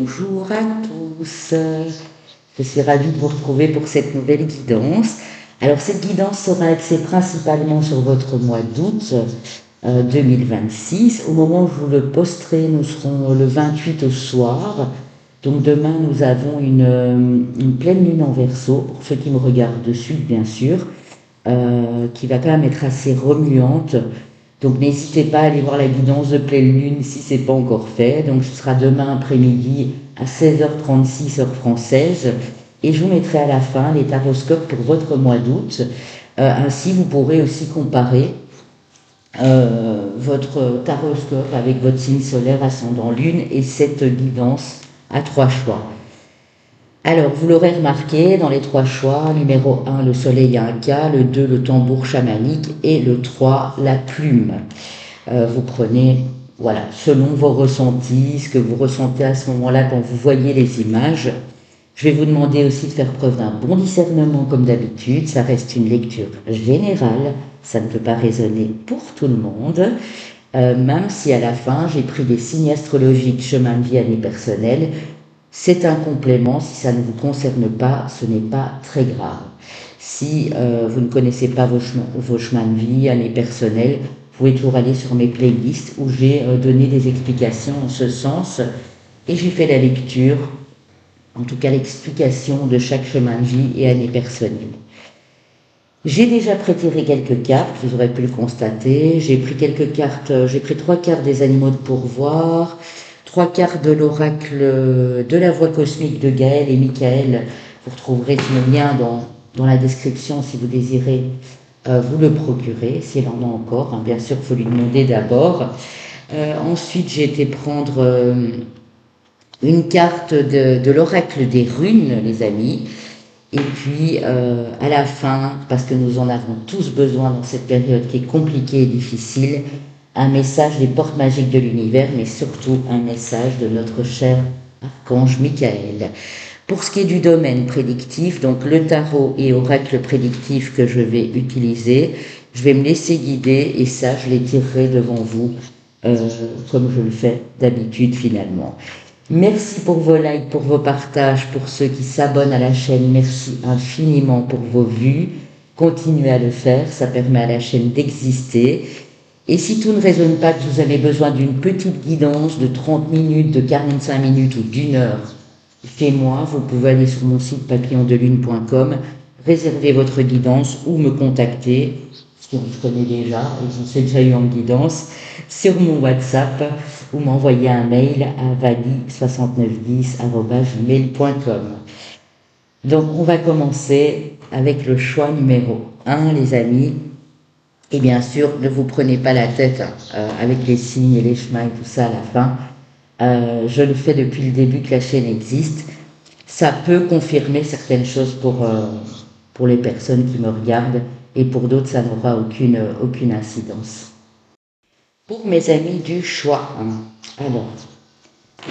Bonjour à tous, je suis ravie de vous retrouver pour cette nouvelle guidance. Alors cette guidance sera axée principalement sur votre mois d'août 2026. Au moment où je vous le posterai, nous serons le 28 au soir. Donc demain, nous avons une pleine lune en Verseau, pour ceux qui me regardent de suite bien sûr, qui va quand même être assez remuante. Donc n'hésitez pas à aller voir la guidance de pleine lune si ce n'est pas encore fait. Donc ce sera demain après-midi à 16h36 heure française. Et je vous mettrai à la fin les taroscopes pour votre mois d'août. Ainsi, vous pourrez aussi comparer votre taroscope avec votre signe solaire, ascendant lune et cette guidance à 3 choix. Alors, vous l'aurez remarqué, dans les 3 choix, numéro 1, le soleil a un cas, le 2, le tambour chamanique et le 3, la plume. Vous prenez, voilà, selon vos ressentis, ce que vous ressentez à ce moment-là quand vous voyez les images. Je vais vous demander aussi de faire preuve d'un bon discernement comme d'habitude. Ça reste une lecture générale, ça ne peut pas résonner pour tout le monde. Même si à la fin, j'ai pris des signes astrologiques, chemin de vie, année personnelle. C'est un complément, si ça ne vous concerne pas, ce n'est pas très grave. Si vous ne connaissez pas vos chemins de vie, années personnelles, vous pouvez toujours aller sur mes playlists où j'ai donné des explications en ce sens et j'ai fait la lecture, en tout cas l'explication de chaque chemin de vie et année personnelle. J'ai déjà prétiré quelques cartes, vous aurez pu le constater. J'ai pris quelques cartes, j'ai pris 3 cartes des animaux de pourvoir, 3 cartes de l'oracle de la voix cosmique de Gaël et Michael. Vous retrouverez le lien dans la description si vous désirez vous le procurer, s'il en a encore. Bien sûr, il faut lui demander d'abord. Ensuite, j'ai été prendre une carte de l'oracle des runes, les amis. Et puis, à la fin, parce que nous en avons tous besoin dans cette période qui est compliquée et difficile, un message des portes magiques de l'univers, mais surtout un message de notre cher archange Michael. Pour ce qui est du domaine prédictif, donc le tarot et oracle prédictif que je vais utiliser, je vais me laisser guider et ça, je les tirerai devant vous, comme je le fais d'habitude finalement. Merci pour vos likes, pour vos partages, pour ceux qui s'abonnent à la chaîne. Merci infiniment pour vos vues. Continuez à le faire, ça permet à la chaîne d'exister. Et si tout ne résonne pas, que vous avez besoin d'une petite guidance de 30 minutes, de 45 minutes ou d'1 heure, chez moi, vous pouvez aller sur mon site papillondelune.com, réserver votre guidance ou me contacter, si on se connaît déjà, et je vous ai déjà eu en guidance, sur mon WhatsApp ou m'envoyer un mail à vali6910@gmail.com. Donc on va commencer avec le choix numéro 1, les amis. Et bien sûr, ne vous prenez pas la tête avec les signes et les chemins et tout ça à la fin. Je le fais depuis le début que la chaîne existe. Ça peut confirmer certaines choses pour les personnes qui me regardent et pour d'autres, ça n'aura aucune incidence. Pour mes amis du choix, alors,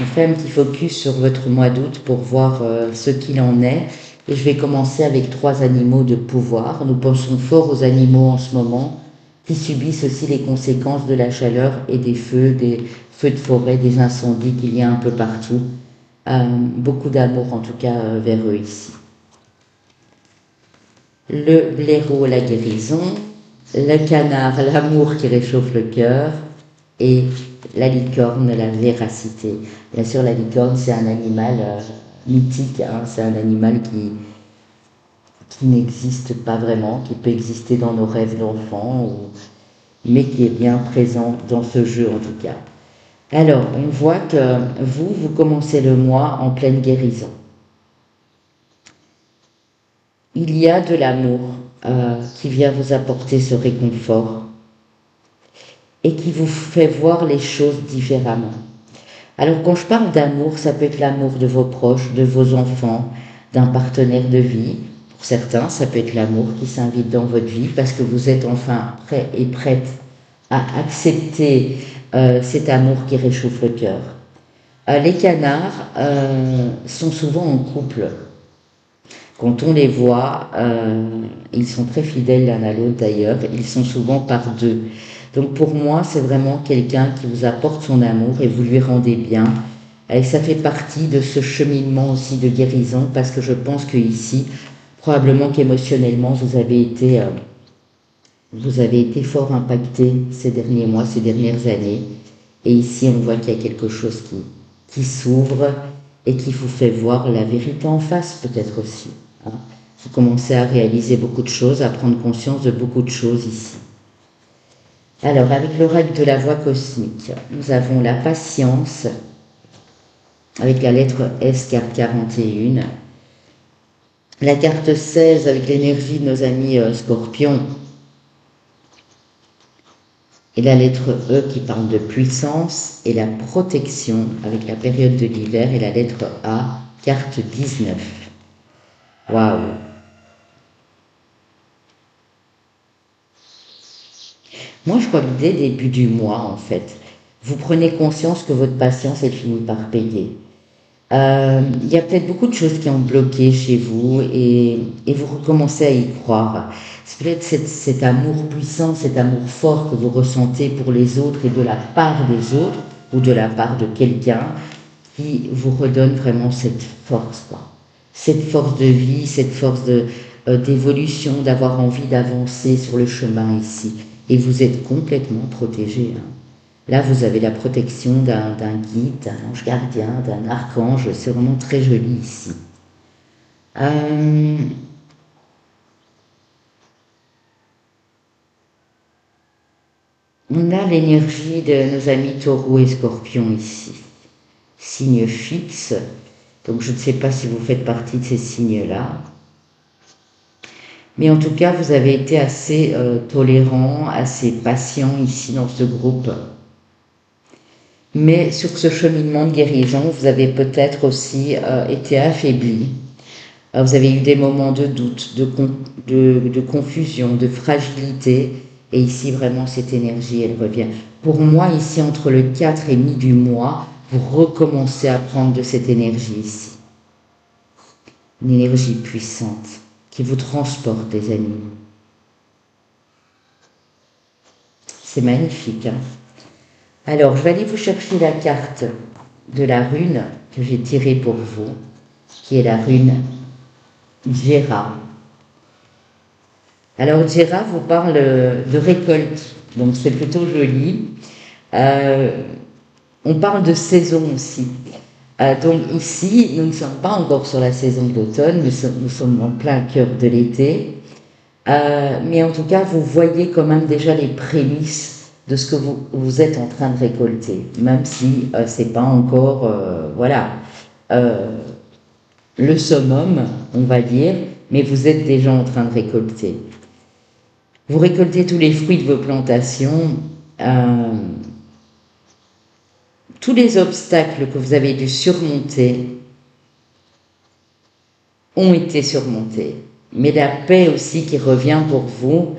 on fait un petit focus sur votre mois d'août pour voir ce qu'il en est. Et je vais commencer avec 3 animaux de pouvoir. Nous pensons fort aux animaux en ce moment, qui subissent aussi les conséquences de la chaleur et des feux de forêt, des incendies qu'il y a un peu partout. Beaucoup d'amour en tout cas vers eux ici. Le blaireau, la guérison. Le canard, l'amour qui réchauffe le cœur. Et la licorne, la véracité. Bien sûr, la licorne, c'est un animal mythique. C'est un animal qui n'existe pas vraiment, qui peut exister dans nos rêves d'enfants, mais qui est bien présent dans ce jeu en tout cas. Alors, on voit que vous commencez le mois en pleine guérison. Il y a de l'amour qui vient vous apporter ce réconfort et qui vous fait voir les choses différemment. Alors, quand je parle d'amour, ça peut être l'amour de vos proches, de vos enfants, d'un partenaire de vie. Pour certains, ça peut être l'amour qui s'invite dans votre vie parce que vous êtes enfin prêt et prête à accepter cet amour qui réchauffe le cœur. Les canards sont souvent en couple. Quand on les voit, ils sont très fidèles l'un à l'autre d'ailleurs, ils sont souvent par 2. Donc pour moi, c'est vraiment quelqu'un qui vous apporte son amour et vous lui rendez bien. Et ça fait partie de ce cheminement aussi de guérison, parce que je pense que ici, probablement qu'émotionnellement, vous avez été fort impacté ces derniers mois, ces dernières années. Et ici, on voit qu'il y a quelque chose qui s'ouvre et qui vous fait voir la vérité en face, peut-être aussi. Hein. Vous commencez à réaliser beaucoup de choses, à prendre conscience de beaucoup de choses ici. Alors, avec l'oracle de la voix cosmique, nous avons la patience, avec la lettre S, carte 41. La carte 16, avec l'énergie de nos amis scorpions. Et la lettre E qui parle de puissance et la protection, avec la période de l'hiver, et la lettre A, carte 19. Waouh! Moi, je crois que dès début du mois, en fait, vous prenez conscience que votre patience est finie par payer. Il y a peut-être beaucoup de choses qui ont bloqué chez vous et vous recommencez à y croire. C'est peut-être cet amour puissant, cet amour fort que vous ressentez pour les autres et de la part des autres ou de la part de quelqu'un qui vous redonne vraiment cette force, quoi. Cette force de vie, cette force d'évolution, d'avoir envie d'avancer sur le chemin ici. Et vous êtes complètement protégé. Hein. Là, vous avez la protection d'un guide, d'un ange gardien, d'un archange. C'est vraiment très joli ici. On a l'énergie de nos amis taureaux et scorpions ici. Signe fixe. Donc, je ne sais pas si vous faites partie de ces signes-là. Mais en tout cas, vous avez été assez tolérant, assez patient ici dans ce groupe. Mais sur ce cheminement de guérison, vous avez peut-être aussi été affaibli. Vous avez eu des moments de doute, de confusion, de fragilité. Et ici, vraiment, cette énergie, elle revient. Pour moi, ici, entre le 4 et mi du mois, vous recommencez à prendre de cette énergie ici. Une énergie puissante qui vous transporte, les amis. C'est magnifique. Hein. Alors, je vais aller vous chercher la carte de la rune que j'ai tirée pour vous, qui est la rune Djera. Alors, Djera vous parle de récolte, donc c'est plutôt joli. On parle de saison aussi. Donc ici, nous ne sommes pas encore sur la saison d'automne, nous sommes en plein cœur de l'été. Mais en tout cas, vous voyez quand même déjà les prémices de ce que vous êtes en train de récolter, même si c'est pas encore, le summum, on va dire, mais vous êtes déjà en train de récolter. Vous récoltez tous les fruits de vos plantations. Tous les obstacles que vous avez dû surmonter ont été surmontés. Mais la paix aussi qui revient pour vous,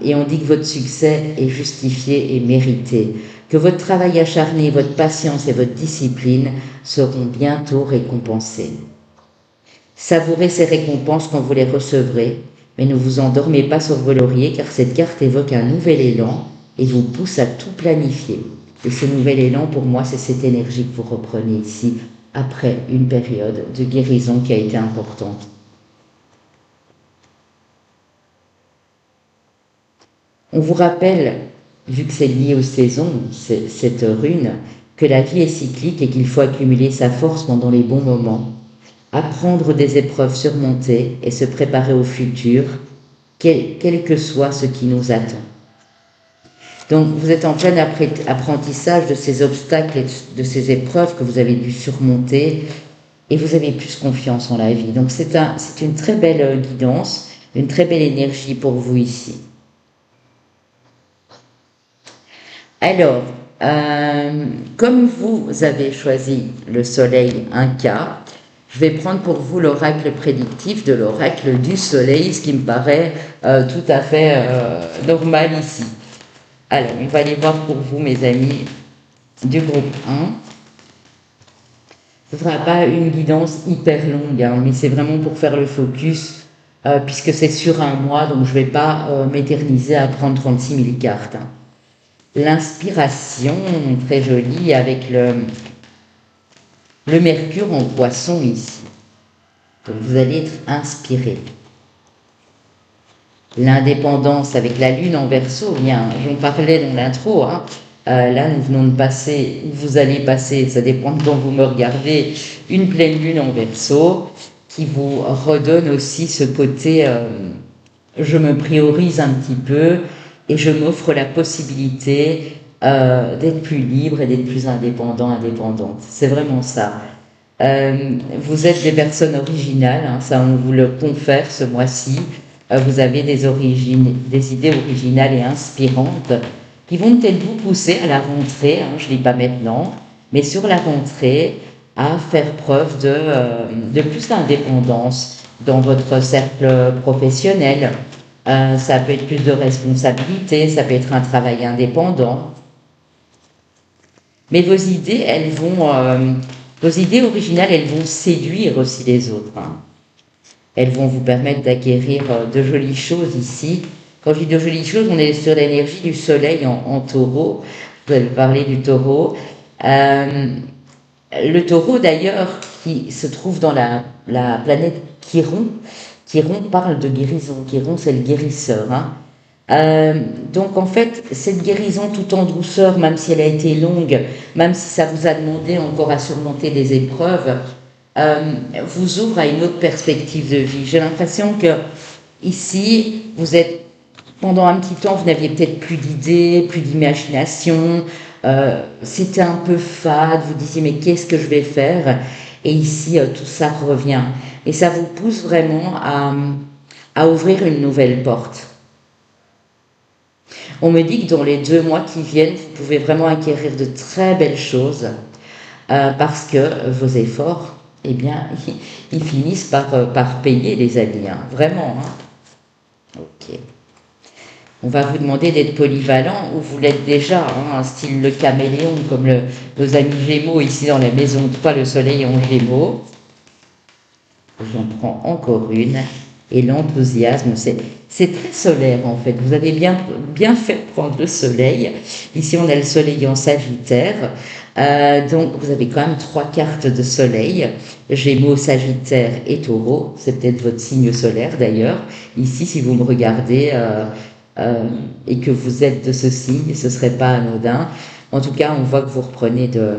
et on dit que votre succès est justifié et mérité, que votre travail acharné, votre patience et votre discipline seront bientôt récompensés. Savourez ces récompenses quand vous les recevrez, mais ne vous endormez pas sur vos lauriers car cette carte évoque un nouvel élan et vous pousse à tout planifier. Et ce nouvel élan, pour moi, c'est cette énergie que vous reprenez ici, après une période de guérison qui a été importante. On vous rappelle, vu que c'est lié aux saisons, cette rune, que la vie est cyclique et qu'il faut accumuler sa force pendant les bons moments, apprendre des épreuves surmontées et se préparer au futur, quel que soit ce qui nous attend. Donc vous êtes en plein apprentissage de ces obstacles et de ces épreuves que vous avez dû surmonter et vous avez plus confiance en la vie. Donc c'est une très belle guidance, une très belle énergie pour vous ici. Alors, comme vous avez choisi le soleil Inca, je vais prendre pour vous l'oracle prédictif de l'oracle du soleil, ce qui me paraît tout à fait normal ici. Alors, on va aller voir pour vous, mes amis, du groupe 1. Ce ne sera pas une guidance hyper longue, hein, mais c'est vraiment pour faire le focus, puisque c'est sur un mois, donc je ne vais pas m'éterniser à prendre 36 000 cartes. Hein. L'inspiration, très jolie, avec le Mercure en Poisson ici. Donc vous allez être inspiré. L'indépendance avec la Lune en Verseau, bien, j'en parlais dans l'intro, hein. Là, nous venons de passer, vous allez passer, ça dépend de quand vous me regardez, une pleine Lune en Verseau qui vous redonne aussi ce côté, je me priorise un petit peu et je m'offre la possibilité d'être plus libre et d'être plus indépendant, indépendante. C'est vraiment ça. Vous êtes des personnes originales, hein, ça on vous le confère ce mois-ci. Vous avez des idées originales et inspirantes qui vont peut-être vous pousser à la rentrée, hein, je ne dis pas maintenant, mais sur la rentrée, à faire preuve de plus d'indépendance dans votre cercle professionnel. Ça peut être plus de responsabilité, ça peut être un travail indépendant. Mais vos idées, vos idées originales, elles vont séduire aussi les autres, hein. Elles vont vous permettre d'acquérir de jolies choses ici. Quand je dis de jolies choses, on est sur l'énergie du soleil en taureau. Vous allez parler du taureau. Le taureau, d'ailleurs, qui se trouve dans la planète Chiron. Chiron parle de guérison. Chiron, c'est le guérisseur, hein. Donc en fait, cette guérison tout en douceur, même si elle a été longue, même si ça vous a demandé encore à surmonter des épreuves, vous ouvre à une autre perspective de vie. J'ai l'impression que ici, vous êtes, pendant un petit temps, vous n'aviez peut-être plus d'idées, plus d'imagination, c'était un peu fade, vous disiez mais qu'est-ce que je vais faire? Et ici, tout ça revient. Et ça vous pousse vraiment à ouvrir une nouvelle porte. On me dit que dans les 2 mois qui viennent, vous pouvez vraiment acquérir de très belles choses parce que vos efforts, eh bien, ils finissent par payer, les amis, hein. Vraiment, hein. Ok. On va vous demander d'être polyvalent, ou vous l'êtes déjà, hein, style le caméléon, comme nos amis Gémeaux ici dans la maison 3, le soleil en Gémeaux. J'en prends encore une. Et l'enthousiasme, c'est très solaire en fait. Vous avez bien fait de prendre le soleil. Ici, on a le soleil en Sagittaire. Donc, vous avez quand même 3 cartes de soleil. Gémeaux, Sagittaire et Taureau. C'est peut-être votre signe solaire d'ailleurs. Ici, si vous me regardez et que vous êtes de ce signe, ce ne serait pas anodin. En tout cas, on voit que vous reprenez de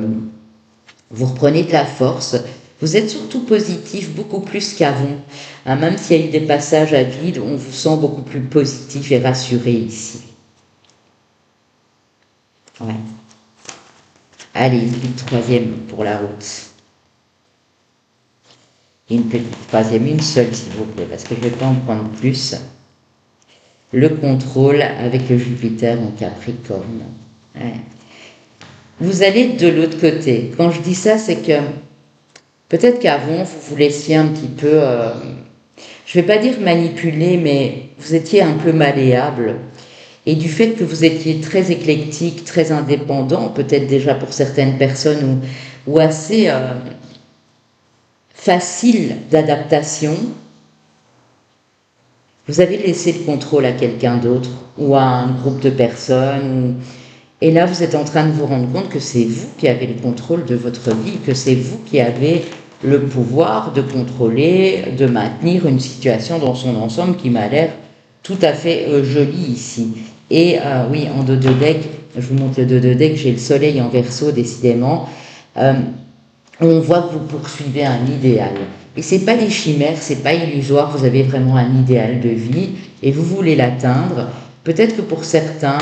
la force. Vous êtes surtout positif, beaucoup plus qu'avant. Hein, même s'il y a eu des passages à vide, on vous sent beaucoup plus positif et rassuré ici. Ouais. Allez, une petite troisième pour la route. Une petite troisième, une seule s'il vous plaît, parce que je ne vais pas en prendre plus. Le contrôle avec le Jupiter en Capricorne. Ouais. Vous allez de l'autre côté. Quand je dis ça, c'est que peut-être qu'avant, vous vous laissiez un petit peu, je ne vais pas dire manipuler, mais vous étiez un peu malléable. Et du fait que vous étiez très éclectique, très indépendant, peut-être déjà pour certaines personnes, ou assez facile d'adaptation, vous avez laissé le contrôle à quelqu'un d'autre, ou à un groupe de personnes, et là, vous êtes en train de vous rendre compte que c'est vous qui avez le contrôle de votre vie, que c'est vous qui avez le pouvoir de contrôler, de maintenir une situation dans son ensemble qui m'a l'air tout à fait jolie ici. Et oui, en dos de deck, je vous montre le dos de deck, j'ai le soleil en Verseau décidément. On voit que vous poursuivez un idéal. Et c'est pas des chimères, c'est pas illusoire, vous avez vraiment un idéal de vie et vous voulez l'atteindre. Peut-être que pour certains,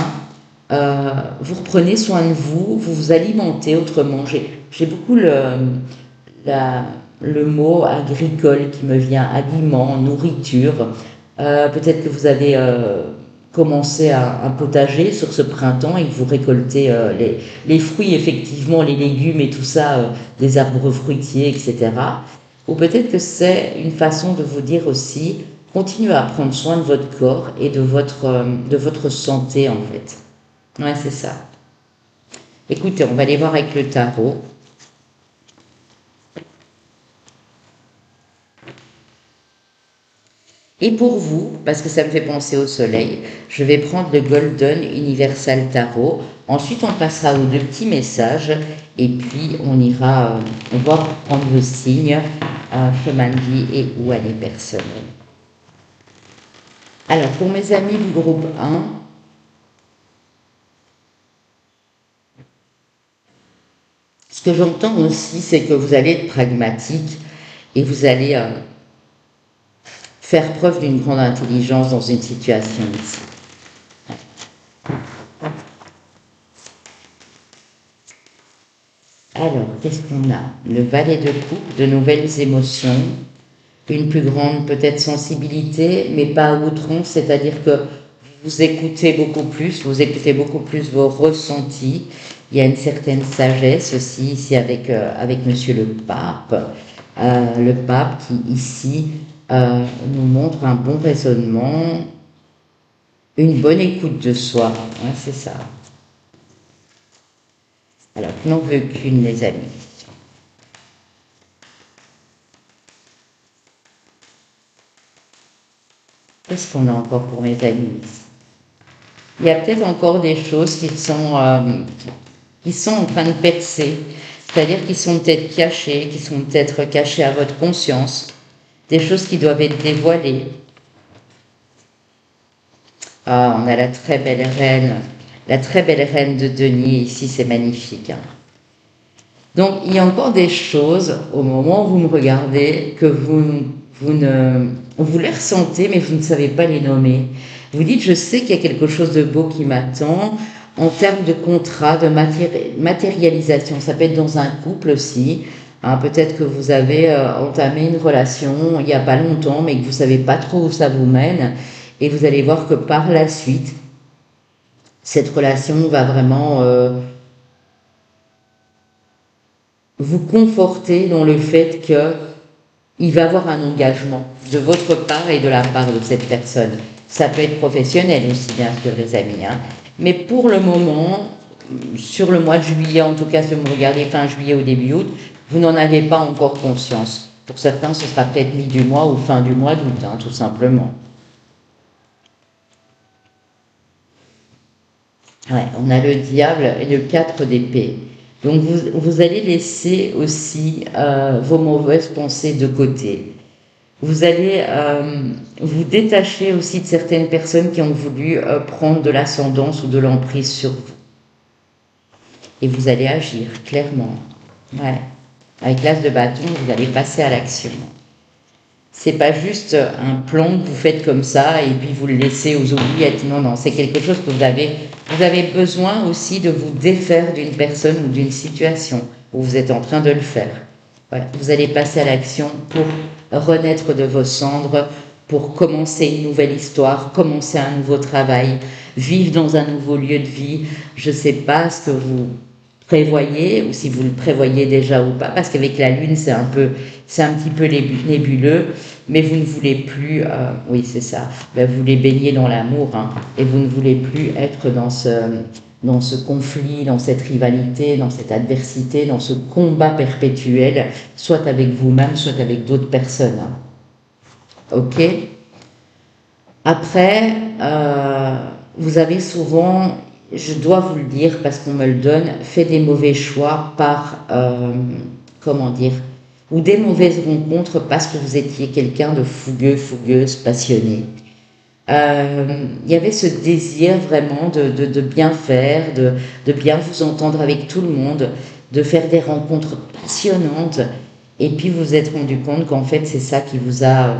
vous reprenez soin de vous, vous vous alimentez autrement. J'ai beaucoup le mot agricole qui me vient, aliment, nourriture. Peut-être que vous avez commencé un potager sur ce printemps et que vous récoltez les fruits, effectivement, les légumes et tout ça, des arbres fruitiers, etc. Ou peut-être que c'est une façon de vous dire aussi, continuez à prendre soin de votre corps et de votre santé, en fait. Ouais, c'est ça. Écoutez, on va aller voir avec le tarot. Et pour vous, parce que ça me fait penser au soleil, je vais prendre le Golden Universal Tarot. Ensuite, on passera aux 2 petits messages et puis on ira voir prendre vos signes, chemin de vie et où aller personnel. Alors, pour mes amis du groupe 1, ce que j'entends aussi, c'est que vous allez être pragmatique et vous allez faire preuve d'une grande intelligence dans une situation ici. Alors, qu'est-ce qu'on a? Le valet de coupe, de nouvelles émotions, une plus grande peut-être sensibilité, mais pas à outrance, c'est-à-dire que vous écoutez beaucoup plus vos ressentis. Il y a une certaine sagesse aussi ici avec Monsieur le Pape. Le Pape qui ici nous montre un bon raisonnement, une bonne écoute de soi, hein, c'est ça. Alors, je n'en veux qu'une, les amis. Qu'est-ce qu'on a encore pour mes amis? Il y a peut-être encore des choses qui sont en train de percer, c'est-à-dire qui sont peut-être cachées, qui sont peut-être cachées à votre conscience, des choses qui doivent être dévoilées. Ah, on a la très belle reine de denier ici, c'est magnifique. Hein. Donc, il y a encore des choses, au moment où vous me regardez, que vous les ressentez, mais vous ne savez pas les nommer. Vous dites, je sais qu'il y a quelque chose de beau qui m'attend, en termes de contrat, de matérialisation. Ça peut être dans un couple aussi. Hein, peut-être que vous avez entamé une relation il n'y a pas longtemps, mais que vous ne savez pas trop où ça vous mène. Et vous allez voir que par la suite, cette relation va vraiment vous conforter dans le fait qu'il va y avoir un engagement de votre part et de la part de cette personne. Ça peut être professionnel aussi, bien sûr, les amis. Hein. Mais pour le moment, sur le mois de juillet, en tout cas, si vous me regardez fin juillet ou début août, vous n'en avez pas encore conscience. Pour certains, ce sera peut-être mi du mois ou fin du mois d'août, hein, tout simplement. Ouais, on a le diable et le 4 d'épée. Donc vous allez laisser aussi vos mauvaises pensées de côté. Vous allez vous détacher aussi de certaines personnes qui ont voulu prendre de l'ascendance ou de l'emprise sur vous. Et vous allez agir clairement. Ouais. Avec l'as de bâton, vous allez passer à l'action. C'est pas juste un plan que vous faites comme ça et puis vous le laissez aux oubliettes. Non, non, c'est quelque chose que vous avez besoin aussi de vous défaire d'une personne ou d'une situation où vous êtes en train de le faire. Voilà. Vous allez passer à l'action pour renaître de vos cendres, pour commencer une nouvelle histoire, commencer un nouveau travail, vivre dans un nouveau lieu de vie. Je ne sais pas ce que vous prévoyez ou si vous le prévoyez déjà ou pas, parce qu'avec la Lune, c'est un petit peu nébuleux, mais vous ne voulez plus, oui c'est ça, vous voulez baigner dans l'amour, hein, et vous ne voulez plus être dans ce conflit, dans cette rivalité, dans cette adversité, dans ce combat perpétuel, soit avec vous-même, soit avec d'autres personnes. Hein. Ok? Après, vous avez souvent, je dois vous le dire parce qu'on me le donne, fait des mauvais choix par, ou des mauvaises rencontres parce que vous étiez quelqu'un de fougueux, fougueuse, passionné. Il y avait ce désir vraiment de bien faire, de bien vous entendre avec tout le monde, de faire des rencontres passionnantes, et puis vous vous êtes rendu compte qu'en fait c'est ça qui vous a...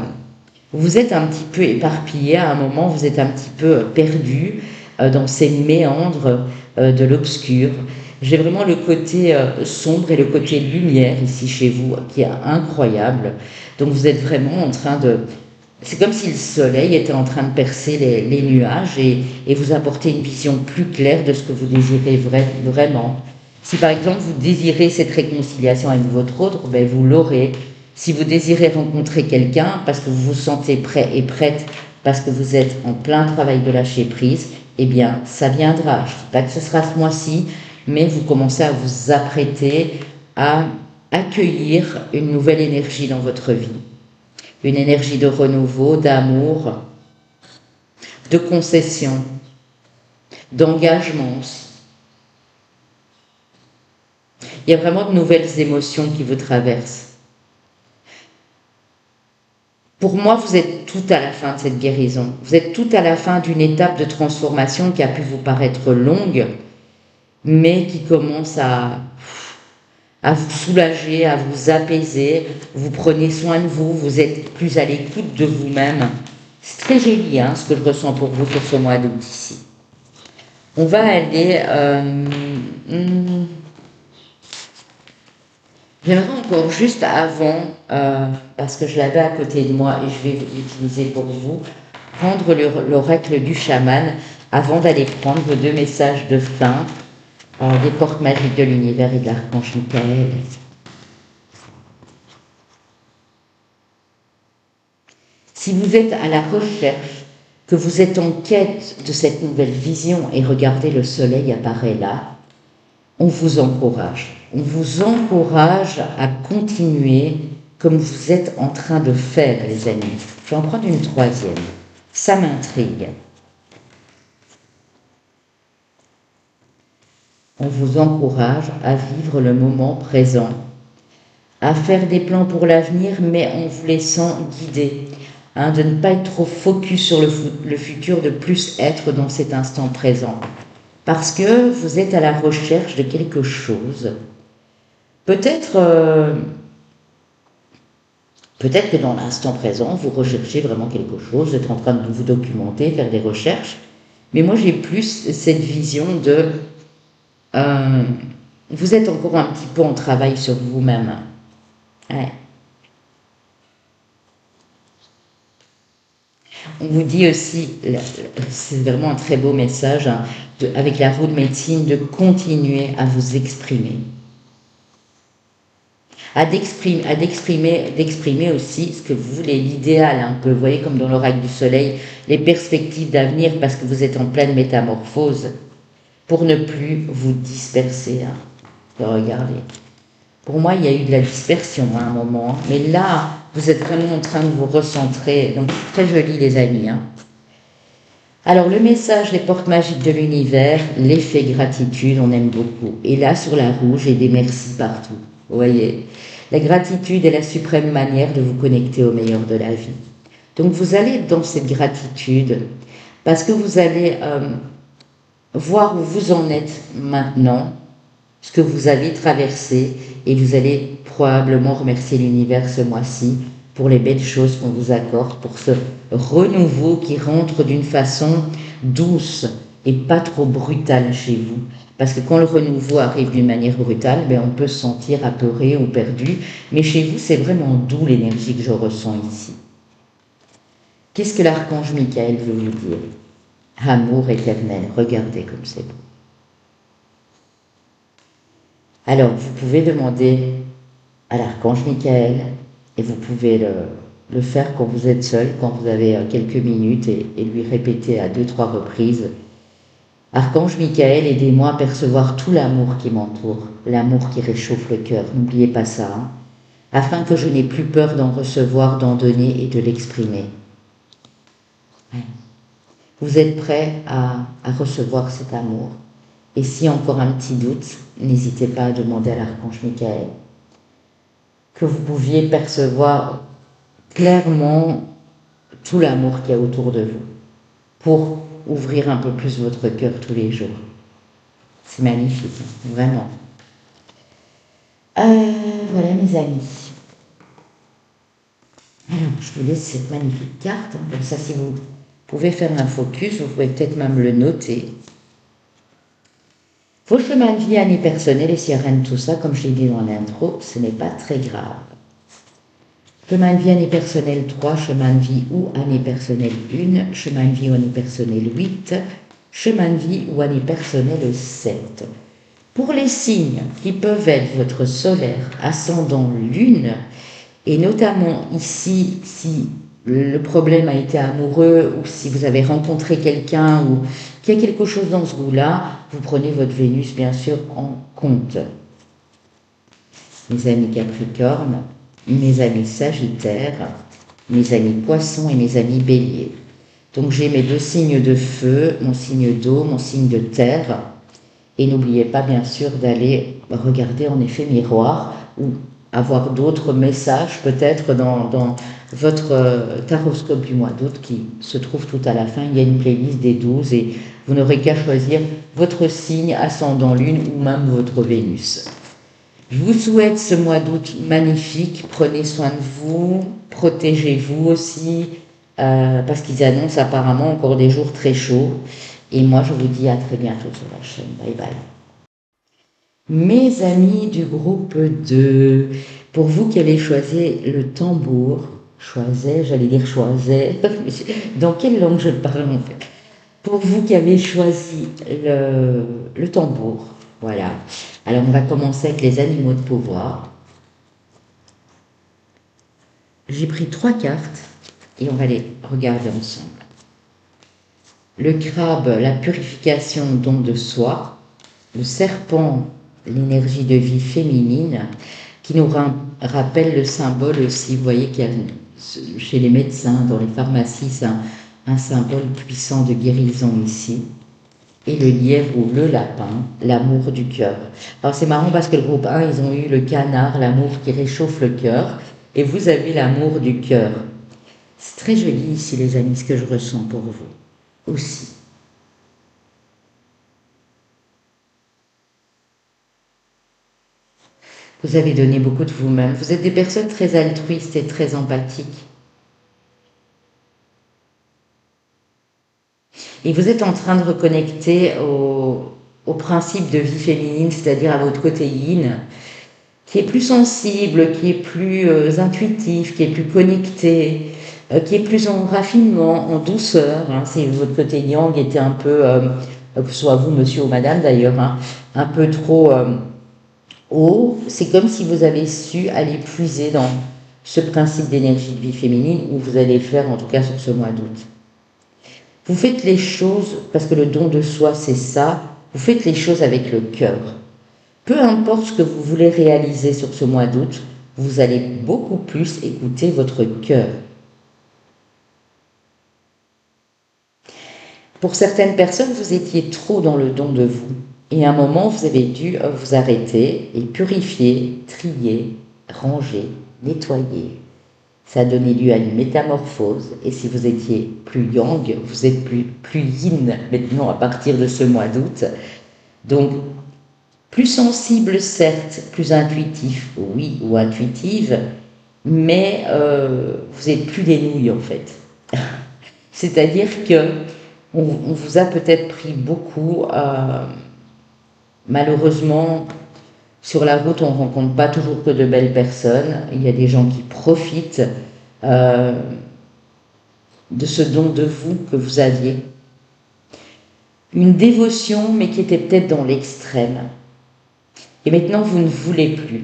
Vous êtes un petit peu éparpillé, à un moment vous êtes un petit peu perdu dans ces méandres de l'obscur. J'ai vraiment le côté sombre et le côté lumière ici chez vous qui est incroyable. Donc vous êtes vraiment en train de... C'est comme si le soleil était en train de percer les nuages et vous apporter une vision plus claire de ce que vous désirez vraiment. Si par exemple vous désirez cette réconciliation avec votre autre, vous l'aurez. Si vous désirez rencontrer quelqu'un parce que vous vous sentez prêt et prête, parce que vous êtes en plein travail de lâcher prise, eh bien ça viendra. Je ne dis pas que ce sera ce mois-ci, mais vous commencez à vous apprêter à accueillir une nouvelle énergie dans votre vie. Une énergie de renouveau, d'amour, de concession, d'engagement. Il y a vraiment de nouvelles émotions qui vous traversent. Pour moi, vous êtes tout à la fin de cette guérison. Vous êtes tout à la fin d'une étape de transformation qui a pu vous paraître longue, mais qui commence à vous soulager, à vous apaiser. Vous prenez soin de vous, vous êtes plus à l'écoute de vous-même. C'est très joli ce que je ressens pour vous sur ce mois d'août ici. On va aller... J'aimerais encore juste avant, parce que je l'avais à côté de moi et je vais l'utiliser pour vous, prendre l'oracle du chaman avant d'aller prendre vos 2 messages de fin des portes magiques de l'univers et de l'archange Michael. Si vous êtes à la recherche, que vous êtes en quête de cette nouvelle vision et regardez le soleil apparaît là, on vous encourage. On vous encourage à continuer comme vous êtes en train de faire, les amis. Je vais en prendre une 3e. Ça m'intrigue. On vous encourage à vivre le moment présent, à faire des plans pour l'avenir, mais en vous laissant guider, de ne pas être trop focus sur le futur, de plus être dans cet instant présent. Parce que vous êtes à la recherche de quelque chose. Peut-être que dans l'instant présent, vous recherchez vraiment quelque chose, vous êtes en train de vous documenter, faire des recherches. Mais moi, j'ai plus cette vision de... vous êtes encore un petit peu en travail sur vous-même. Ouais. On vous dit aussi, c'est vraiment un très beau message, avec la roue de médecine, de continuer à vous exprimer. D'exprimer aussi ce que vous voulez, l'idéal, un peu, vous voyez, comme dans l'oracle du soleil, les perspectives d'avenir, parce que vous êtes en pleine métamorphose, pour ne plus vous disperser. Regardez. Pour moi, il y a eu de la dispersion à un moment, mais là, vous êtes vraiment en train de vous recentrer. Donc, très joli, les amis. Alors, le message des portes magiques de l'univers, l'effet gratitude, on aime beaucoup. Et là, sur la rouge, il y a des merci partout. Vous voyez, la gratitude est la suprême manière de vous connecter au meilleur de la vie. Donc, vous allez être dans cette gratitude parce que vous allez voir où vous en êtes maintenant, ce que vous avez traversé, et vous allez probablement remercier l'univers ce mois-ci pour les belles choses qu'on vous accorde, pour ce renouveau qui rentre d'une façon douce et pas trop brutale chez vous. Parce que quand le renouveau arrive d'une manière brutale, on peut se sentir apeuré ou perdu, mais chez vous, c'est vraiment doux l'énergie que je ressens ici. Qu'est-ce que l'archange Michael veut vous dire? Amour éternel, regardez comme c'est beau. Alors, vous pouvez demander à l'archange Michael, et vous pouvez le faire quand vous êtes seul, quand vous avez quelques minutes, et lui répéter à 2-3 reprises. Archange Michael, aidez-moi à percevoir tout l'amour qui m'entoure, l'amour qui réchauffe le cœur, n'oubliez pas ça, afin que je n'ai plus peur d'en recevoir, d'en donner et de l'exprimer. Vous êtes prêt à recevoir cet amour? Et si encore un petit doute, n'hésitez pas à demander à l'archange Michael que vous pouviez percevoir clairement tout l'amour qu'il y a autour de vous pour ouvrir un peu plus votre cœur tous les jours. C'est magnifique, vraiment. Voilà mes amis. Alors, je vous laisse cette magnifique carte. Comme ça, si vous pouvez faire un focus, vous pouvez peut-être même le noter. Vos chemins de vie, années personnelles, et s'il y a rien de tout ça, comme je l'ai dit dans l'intro, ce n'est pas très grave. Chemin de vie, année personnelle 3, chemin de vie ou année personnelle 1, chemin de vie ou année personnelle 8, chemin de vie ou année personnelle 7. Pour les signes qui peuvent être votre solaire, ascendant, lune, et notamment ici, si le problème a été amoureux ou si vous avez rencontré quelqu'un ou qu'il y a quelque chose dans ce goût-là, vous prenez votre Vénus bien sûr en compte. Mes amis Capricorne, mes amis Sagittaires, mes amis Poissons et mes amis Béliers. Donc j'ai mes 2 signes de feu, mon signe d'eau, mon signe de terre. Et n'oubliez pas bien sûr d'aller regarder en effet miroir ou avoir d'autres messages peut-être dans votre taroscope du mois d'août qui se trouve tout à la fin. Il y a une playlist des 12 et vous n'aurez qu'à choisir votre signe, ascendant lune ou même votre Vénus. Je vous souhaite ce mois d'août magnifique. Prenez soin de vous, protégez-vous aussi, parce qu'ils annoncent apparemment encore des jours très chauds. Et moi, je vous dis à très bientôt sur la chaîne. Bye bye. Mes amis du groupe 2, pour vous qui avez choisi le tambour, j'allais dire choisais, dans quelle langue je parle en fait? Pour vous qui avez choisi le tambour, voilà. Alors on va commencer avec les animaux de pouvoir. J'ai pris 3 cartes et on va les regarder ensemble. Le crabe, la purification, don de soi. Le serpent, l'énergie de vie féminine, qui nous rappelle le symbole aussi. Vous voyez qu'il y a chez les médecins, dans les pharmacies, c'est un symbole puissant de guérison ici. Et le lièvre ou le lapin, l'amour du cœur. Alors c'est marrant parce que le groupe 1, ils ont eu le canard, l'amour qui réchauffe le cœur, et vous avez l'amour du cœur. C'est très joli ici les amis, ce que je ressens pour vous aussi. Vous avez donné beaucoup de vous-même. Vous êtes des personnes très altruistes et très empathiques. Et vous êtes en train de reconnecter au principe de vie féminine, c'est-à-dire à votre côté yin, qui est plus sensible, qui est plus intuitif, qui est plus connecté, qui est plus en raffinement, en douceur. Hein. Si votre côté yang était un peu, que ce soit vous, monsieur ou madame d'ailleurs, hein, un peu trop haut, c'est comme si vous avez su aller puiser dans ce principe d'énergie de vie féminine, où vous allez faire en tout cas sur ce mois d'août. Vous faites les choses, parce que le don de soi c'est ça, vous faites les choses avec le cœur. Peu importe ce que vous voulez réaliser sur ce mois d'août, vous allez beaucoup plus écouter votre cœur. Pour certaines personnes, vous étiez trop dans le don de vous. Et à un moment, vous avez dû vous arrêter et purifier, trier, ranger, nettoyer. Ça a donné lieu à une métamorphose. Et si vous étiez plus yang, vous êtes plus yin maintenant à partir de ce mois d'août. Donc, plus sensible, certes, plus intuitif, oui, ou intuitive, mais vous êtes plus des nouilles en fait. C'est-à-dire que on vous a peut-être pris beaucoup. Malheureusement, sur la route, on ne rencontre pas toujours que de belles personnes. Il y a des gens qui profitent de ce don de vous que vous aviez. Une dévotion, mais qui était peut-être dans l'extrême. Et maintenant, vous ne voulez plus.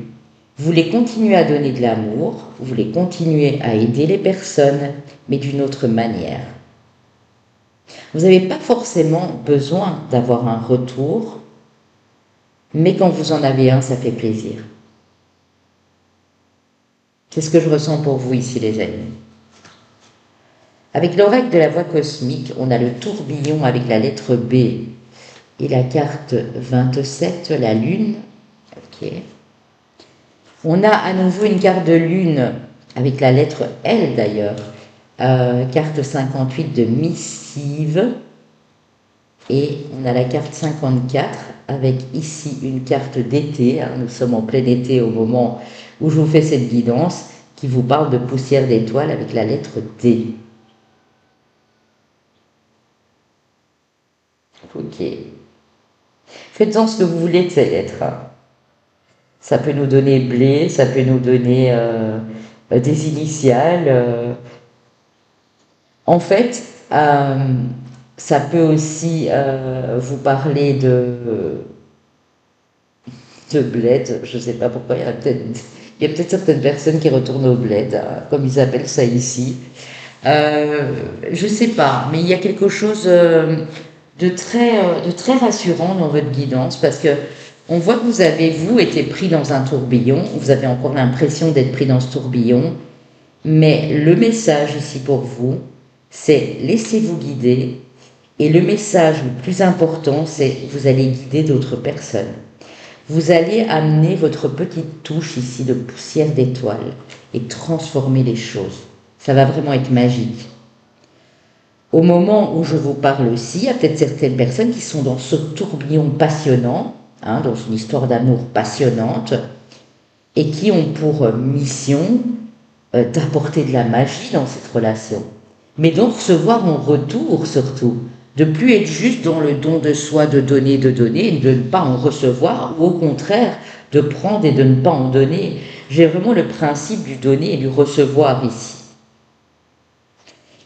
Vous voulez continuer à donner de l'amour, vous voulez continuer à aider les personnes, mais d'une autre manière. Vous n'avez pas forcément besoin d'avoir un retour, mais quand vous en avez un, ça fait plaisir. C'est ce que je ressens pour vous ici, les amis. Avec l'oracle de la voix cosmique, on a le tourbillon avec la lettre B et la carte 27, la lune. Ok. On a à nouveau une carte de lune avec la lettre L d'ailleurs, carte 58 de missive, et on a la carte 54 avec ici une carte d'été. Hein, nous sommes en plein été au moment où je vous fais cette guidance qui vous parle de poussière d'étoiles avec la lettre D. Ok. Faites-en ce que vous voulez de ces lettres. Hein. Ça peut nous donner blé, ça peut nous donner des initiales. En fait, ça peut aussi vous parler de bled. Je ne sais pas pourquoi, il y a peut-être certaines personnes qui retournent au bled, hein, comme ils appellent ça ici. Je ne sais pas, mais il y a quelque chose de très rassurant dans votre guidance, parce que on voit que vous avez, vous, été pris dans un tourbillon, vous avez encore l'impression d'être pris dans ce tourbillon, mais le message ici pour vous, c'est laissez-vous guider Et le message le plus important, c'est vous allez guider d'autres personnes. Vous allez amener votre petite touche ici de poussière d'étoile et transformer les choses. Ça va vraiment être magique. Au moment où je vous parle aussi, il y a peut-être certaines personnes qui sont dans ce tourbillon passionnant, dans une histoire d'amour passionnante, et qui ont pour mission d'apporter de la magie dans cette relation, mais d'en recevoir en retour surtout, de plus être juste dans le don de soi, de donner, et de ne pas en recevoir, ou au contraire, de prendre et de ne pas en donner. J'ai vraiment le principe du donner et du recevoir ici.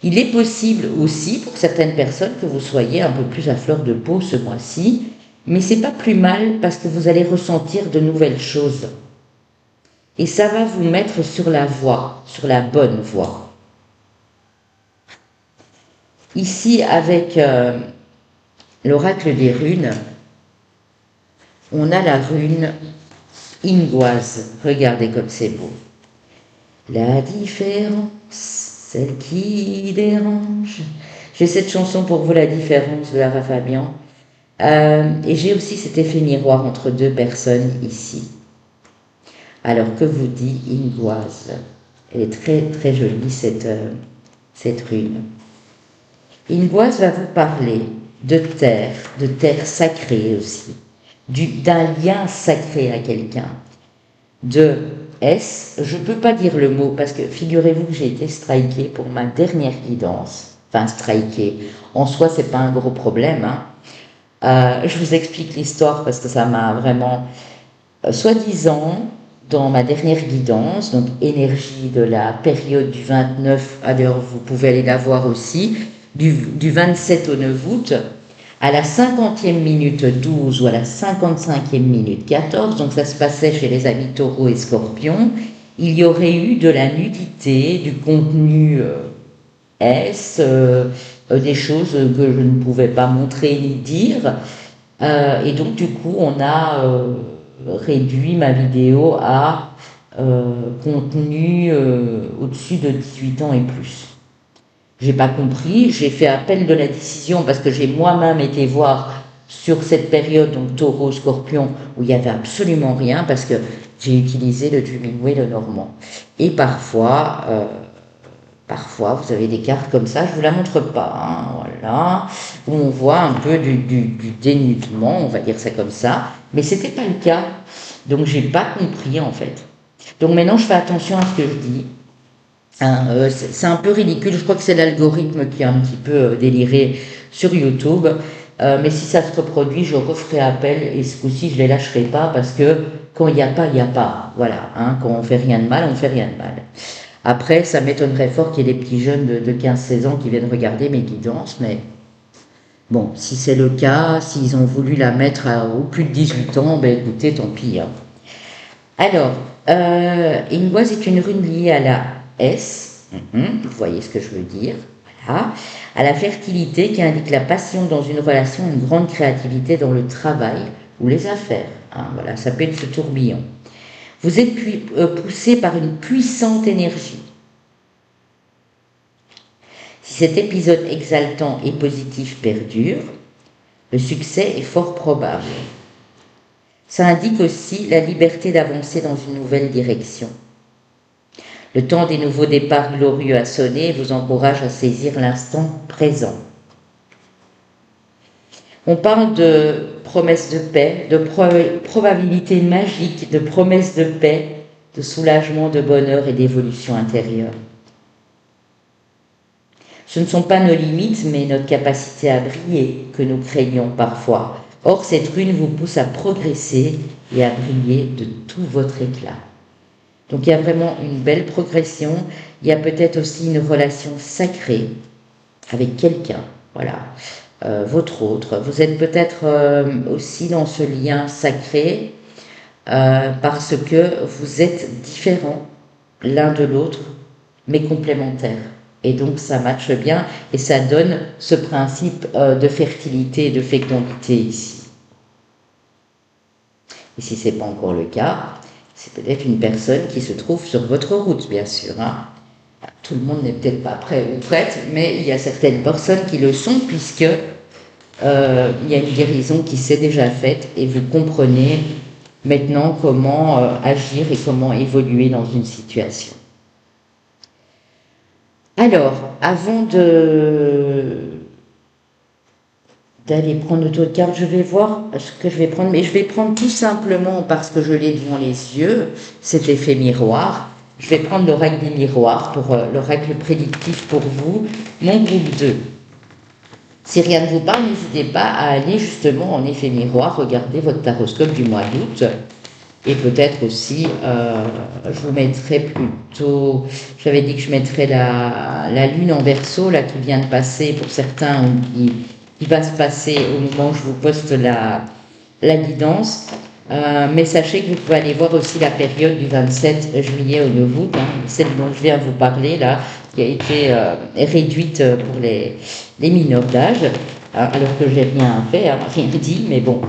Il est possible aussi pour certaines personnes que vous soyez un peu plus à fleur de peau ce mois-ci, mais c'est pas plus mal parce que vous allez ressentir de nouvelles choses. Et ça va vous mettre sur la voie, sur la bonne voie. Ici, avec l'oracle des runes, on a la rune Ingoise. Regardez comme c'est beau. La différence, celle qui dérange. J'ai cette chanson pour vous, La différence de Lara Fabian. Et j'ai aussi cet effet miroir entre deux personnes ici. Alors, que vous dit Ingoise? Elle est très très jolie cette rune. Ingoise va vous parler de terre sacrée aussi, d'un lien sacré à quelqu'un, de S, je ne peux pas dire le mot parce que figurez-vous que j'ai été strikée pour ma dernière guidance, enfin strikée, en soi c'est pas un gros problème, je vous explique l'histoire parce que ça m'a vraiment, soi-disant, dans ma dernière guidance, donc énergie de la période du 29, d'ailleurs vous pouvez aller la voir aussi, du 27 au 9 août, à la 50e minute 12 ou à la 55e minute 14, donc ça se passait chez les amis taureaux et scorpions, il y aurait eu de la nudité, du contenu des choses que je ne pouvais pas montrer ni dire, et donc du coup on a réduit ma vidéo à contenu au-dessus de 18 ans et plus. J'ai pas compris, j'ai fait appel de la décision parce que j'ai moi-même été voir sur cette période, donc taureau, scorpion, où il n'y avait absolument rien parce que j'ai utilisé le Dwimingway, le normand. Et parfois, vous avez des cartes comme ça, je vous la montre pas, voilà, où on voit un peu du dénudement, on va dire ça comme ça, mais c'était pas le cas, donc j'ai pas compris en fait. Donc maintenant je fais attention à ce que je dis. C'est un peu ridicule, je crois que c'est l'algorithme qui a un petit peu déliré sur YouTube, mais si ça se reproduit, je referai appel et ce coup-ci, je ne les lâcherai pas parce que quand il n'y a pas, il n'y a pas. Voilà, quand on fait rien de mal, on fait rien de mal. Après, ça m'étonnerait fort qu'il y ait des petits jeunes de 15-16 ans qui viennent regarder mes guidances, mais bon, si c'est le cas, s'ils ont voulu la mettre au plus de 18 ans, ben écoutez, tant pis. Alors, Ingoise est une rune liée à la S, vous voyez ce que je veux dire, voilà, à la fertilité qui indique la passion dans une relation, une grande créativité dans le travail ou les affaires. Voilà, ça peut être ce tourbillon. Vous êtes poussé par une puissante énergie. Si cet épisode exaltant et positif perdure, le succès est fort probable. Ça indique aussi la liberté d'avancer dans une nouvelle direction. Le temps des nouveaux départs glorieux a sonné et vous encourage à saisir l'instant présent. On parle de promesses de paix, de probabilités magiques, de promesses de paix, de soulagement, de bonheur et d'évolution intérieure. Ce ne sont pas nos limites, mais notre capacité à briller que nous craignons parfois. Or, cette rune vous pousse à progresser et à briller de tout votre éclat. Donc il y a vraiment une belle progression, il y a peut-être aussi une relation sacrée avec quelqu'un, voilà, votre autre. Vous êtes peut-être aussi dans ce lien sacré parce que vous êtes différents l'un de l'autre, mais complémentaires. Et donc ça matche bien et ça donne ce principe de fertilité et de fécondité ici. Et si ce n'est pas encore le cas, c'est peut-être une personne qui se trouve sur votre route, bien sûr. Tout le monde n'est peut-être pas prêt ou prête, mais il y a certaines personnes qui le sont, puisque il y a une guérison qui s'est déjà faite et vous comprenez maintenant comment agir et comment évoluer dans une situation. Alors, avant d'aller prendre d'autres cartes, je vais voir ce que je vais prendre, mais je vais prendre tout simplement parce que je l'ai devant les yeux, cet effet miroir. Je vais prendre l'oracle des miroirs pour l'oracle prédictif pour vous, mon groupe 2. Si rien ne vous parle, n'hésitez pas à aller justement en effet miroir, regarder votre taroscope du mois d'août. Et peut-être aussi, je vous mettrai plutôt, j'avais dit que je mettrais la lune en Verseau, là, qui vient de passer pour certains, ou qui va se passer au moment où je vous poste la guidance. Mais sachez que vous pouvez aller voir aussi la période du 27 juillet au 9 août, celle dont je viens de vous parler, là, qui a été réduite pour les mineurs d'âge, alors que j'ai rien fait, rien dit, mais bon.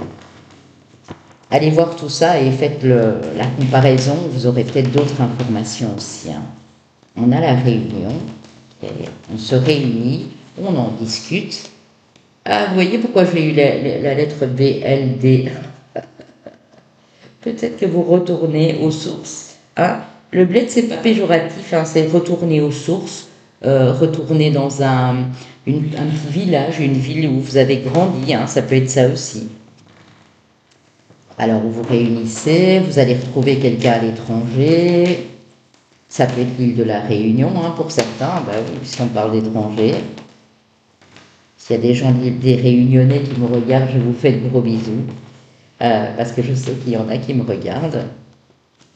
Allez voir tout ça et faites la comparaison, vous aurez peut-être d'autres informations aussi. On a la réunion, on se réunit, on en discute. Ah, vous voyez pourquoi j'ai eu la lettre B, L, D. Peut-être que vous retournez aux sources. Le bled, c'est pas péjoratif, c'est retourner aux sources, retourner dans un petit village, une ville où vous avez grandi, ça peut être ça aussi. Alors, vous vous réunissez, vous allez retrouver quelqu'un à l'étranger. Ça peut être l'île de la Réunion, pour certains, oui, puisqu'on parle d'étrangers. S'il y a des gens des Réunionnais qui me regardent, je vous fais de gros bisous. Parce que je sais qu'il y en a qui me regardent.